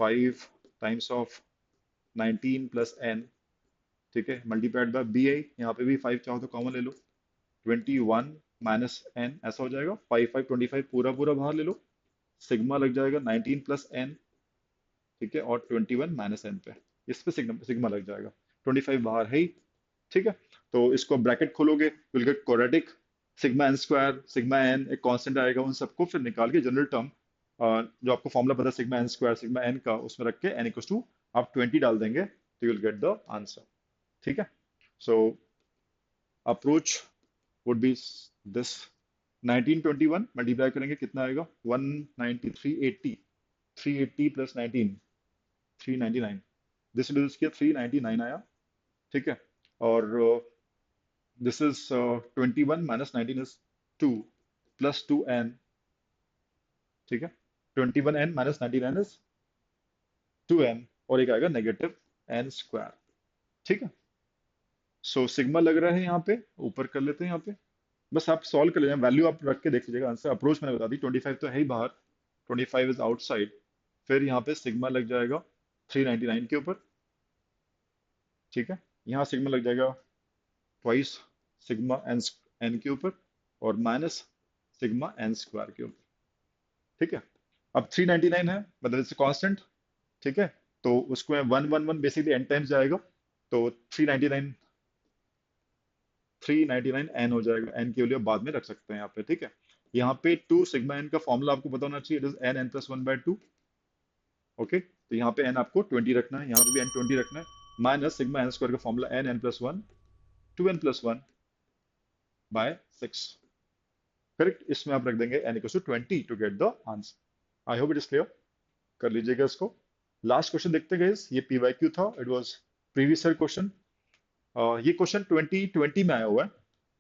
five times of 19 plus N, ठीक है, मल्टीप्लाइड बाय बी आई, यहाँ पे भी फाइव चाहो तो कॉमन ले लो, 21 माइनस एन, ऐसा हो जाएगा, फाइव फाइव 25 पूरा पूरा बाहर ले लो, सिग्मा लग जाएगा 19 प्लस एन, ठीक है, और 21 माइनस एन पे, इस पे सिग्मा सिग्मा लग जाएगा, 25 बाहर है ही, ठीक है। तो इसको ब्रैकेट खोलोगे, will get quadratic, sigma N square, sigma N एक कांस्टेंट आएगा, उन सबको फिर निकाल के जनरल टर्म, जो आपको फॉर्मूला पता है sigma N square sigma N का, उसमें रख के एन इक्वल टू आप 20 डाल देंगे तो you will get the answer, ठीक है। सो approach would be this, 1921 multiply करेंगे कितना आएगा, 193, 380, 380 प्लस 19, 399, दिस रिड्यूस किया 399 आया, ठीक है। और this is 21 minus 19 is 2 plus 2n, ठीक है, 21n माइनस 99 इज 2n, और एक आएगा नेगेटिव n स्क्वायर, ठीक है। सो सिग्मा लग रहा है यहाँ पे, ऊपर कर लेते हैं यहाँ पे, बस आप सॉल्व कर लीजिए, वैल्यू आप रख के देख लीजिएगा आंसर। अप्रोच मैंने बता दी, 25 तो है ही बाहर, 25 इज आउटसाइड, फिर यहाँ पे सिग्मा लग जाएगा 399 के ऊपर, ठीक है, यहाँ सिग्मा लग जाएगा ट्वाइस सिग्मा एन, एन के ऊपर, और माइनस सिग्मा एन स्क्वायर के ऊपर, ठीक है। अब 399 है, मतलब इट्स कांस्टेंट, ठीक है, तो उसको 111 बेसिकली एन टाइम्स जाएगा, तो 399, 399 एन हो जाएगा, एन की वैल्यू बाद में रख सकते हैं यहाँ पे, ठीक है। यहाँ पे टू सिग्मा एन का फॉर्मूला आपको पता होना चाहिए, it is N N plus one by two, okay. तो यहाँ पे एन आपको 20 रखना है, यहाँ पे भी एन 20 रखना है, माइनस सिग्मा एन स्क्वायर का formula N N plus one two N plus one by six. Correct, इसमें आप रख देंगे n equal to 20 to get the answer. I hope it is clear. कर लीजिएगा इसको। लास्ट क्वेश्चन देखते गए, ये पीवाईक्यू था, it was previous year question. ये क्वेश्चन 2020 में आया हुआ है,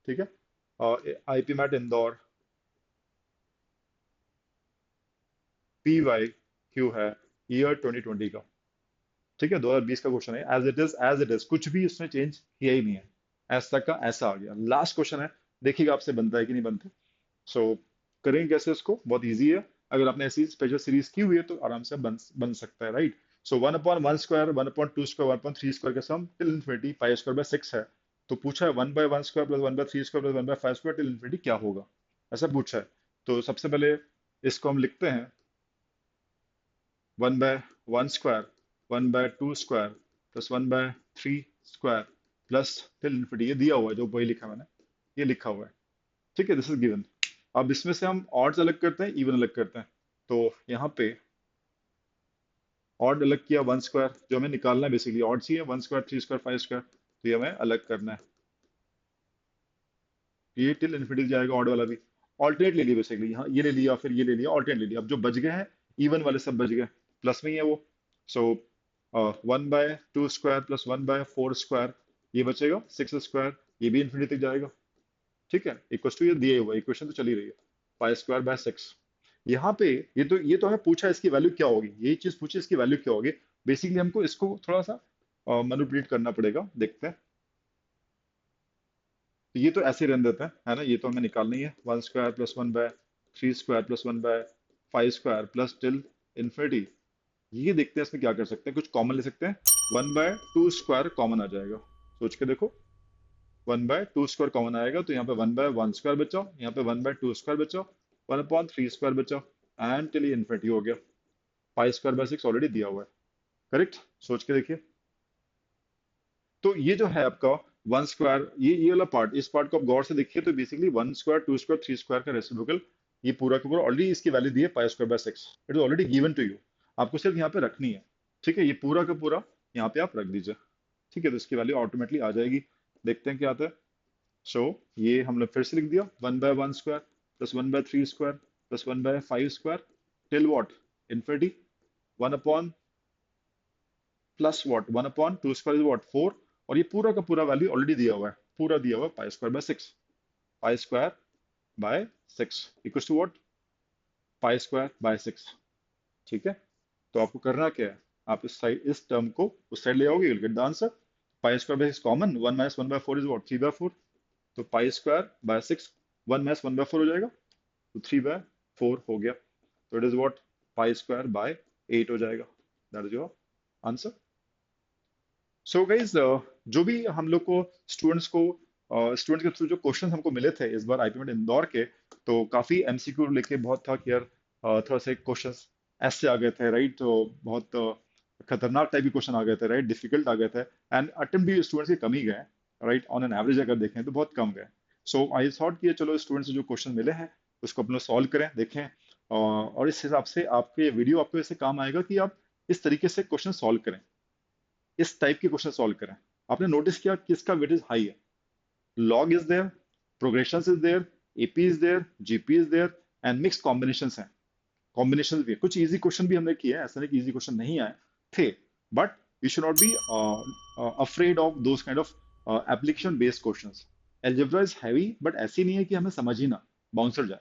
ठीक है। आईपी मैट इंदौर, पीवाईक्यू है ईयर 2020 का, ठीक है, 2020 का क्वेश्चन है। एज इट इज, कुछ भी इसमें चेंज किया ही नहीं है, ऐसा का ऐसा आ गया। लास्ट क्वेश्चन है, देखिएगा आपसे बनता है कि नहीं बनता। सो करेंगे कैसे इसको, बहुत इजी है। अगर आपने ऐसी स्पेशल सीरीज की हुई है तो आराम से बन सकता है, right. So one upon one square, one upon two square, one upon three square का sum till infinity pi square by six है। तो पूछा है one by one square plus one by three square plus one by five square till infinity क्या होगा, ऐसा पूछा है। तो सबसे पहले इसको हम लिखते हैं, one by one square, one by two square plus one by three square plus till infinity. ये दिया हुआ है, जो वही लिखा है मैंने, ये लिखा हुआ है, ठीक है, दिस इज गिवन। अब इसमें से हम ऑड्स अलग करते हैं, इवन अलग करते हैं। तो यहाँ पे ऑड अलग किया, वन स्क्वायर जो हमें निकालना है बेसिकली ऑड्स ही है, one square three square five square, तो ये हमें अलग करना है। ये टिल इन्फिनिटी जाएगा ऑड वाला भी। ऑल्टरनेट ले लिया बेसिकली, यहाँ ये ले लिया फिर ये ले लिया, ऑल्टरनेट ले लिया। अब जो बच गए हैं इवन वाले सब बच गए, प्लस में ही है वो। So one by two square plus one by four square, ये बचेगा सिक्स स्क्वायर, ये भी इन्फिनिटी तक जाएगा, ठीक है। इक्वल टू ये दिए हुआ इक्वेशन तो चल ही रही है, पाई स्क्वायर बाय सिक्स। यहाँ पे ये तो हमें पूछा है इसकी वैल्यू क्या होगी, यही चीज पूछी इसकी वैल्यू क्या होगी। बेसिकली हमको इसको थोड़ा सा मैनिपुलेट करना पड़ेगा, देखते हैं। तो ये तो ऐसे रहने देता है ना, ये तो हमें निकालना ही है, one square plus one by three square plus one by five square plus till infinity. ये देखते हैं इसमें क्या कर सकते हैं, कुछ कॉमन ले सकते हैं। One by two square common आ जाएगा, सोच के देखो, one by two square common आएगा तो यहाँ पे वन बाय वन स्क्वायर बचा, यहाँ पे वन बाय टू स्क्वायर बचा, वन अपॉन थ्री स्क्वायर बचा, एंड टिल ये इन्फिनिटी हो गया। पाई स्क्वायर बाय सिक्स ऑलरेडी दिया हुआ है, करेक्ट। सोच के देखिए। तो ये जो है आपका वन स्क्वायर, ये वाला पार्ट, इस पार्ट को आप गौर से देखिए तो basically one square two square three square का रेसिप्रोकल, ये पूरा का पूरा ऑलरेडी इसकी वैल्यू दी है pi square by six, it is already given to you. आपको सिर्फ यहाँ पे रखनी है, ठीक है, ये पूरा का पूरा यहाँ पे आप रख दीजिए, ठीक है, तो इसकी वैल्यू ऑटोमेटिकली आ जाएगी। देखते हैं क्या आता है। सो ये हमने फिर से लिख दिया, one by one square plus one by three square plus one by five square till what, infinity, one upon plus what, one upon two square is what, four. और ये पूरा का पूरा वैल्यू ऑलरेडी दिया हुआ है, पूरा दिया हुआ है pi square by six, pi square by six equal to what, pi square by six, ठीक है। तो आपको करना क्या है, आप इस साइड इस टर्म को उस साइड ले आओगे, you will get the answer. Pi square by six common, one minus one by four is what, three by four. तो pi square by six, one minus one by four हो जाएगा, तो three by four हो गया। तो it is what, pi square by eight हो जाएगा, that is your answer. So guys, जो भी हम लोग को स्टूडेंट्स के थ्रू जो क्वेश्चन हमको मिले थे इस बार आईपीमेट इंदौर के, तो काफी एमसीक्यू लेके बहुत था कि यार थोड़ा से क्वेश्चंस ऐसे आ गए थे, राइट। तो बहुत खतरनाक टाइप के क्वेश्चन आ गए थे, राइट, डिफिकल्ट आ गए थे। एंड अटेम्प्ट भी स्टूडेंट्स के कम ही गए, राइट, ऑन एन एवरेज अगर देखें तो बहुत कम गए। सो आई थॉट कि चलो स्टूडेंट्स से जो क्वेश्चन मिले हैं उसको अपना सॉल्व करें, देखें। और इस हिसाब से आपके वीडियो आपको ऐसे काम आएगा कि आप इस तरीके से क्वेश्चन सॉल्व करें, इस टाइप के क्वेश्चन सॉल्व करें। आपने नोटिस किया किसका वेटेज हाई है, log is there, progression is there, AP is there, GP is there, and mix combination है, कॉम्बिनेशन भी है। कुछ इजी क्वेश्चन भी हमने किए हैं, ऐसा नहीं कि इजी क्वेश्चन नहीं आए थे, but you should not be afraid of those kind of application based questions. Algebra is heavy, but ऐसी नहीं है कि हमें समझ ही ना, बाउंसर जाए,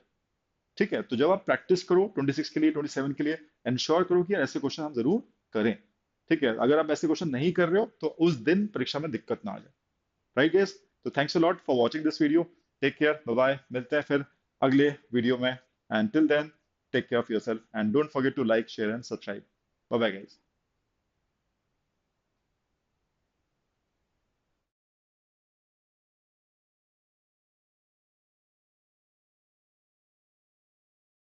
ठीक है। तो जब आप प्रैक्टिस करो 26 के लिए 27 के लिए, इंश्योर करो कि यार ऐसे क्वेश्चन हम जरूर करें, ठीक है। अगर आप ऐसे क्वेश्चन नहीं कर रहे हो तो उस दिन परीक्षा में दिक्कत ना आ जाए, राइट गाइस। तो thanks a lot for watching this video, take care, bye bye, मिलते हैं फिर अगले वीडियो में। And till then take care of yourself and don't forget to like share and subscribe. Bye bye guys.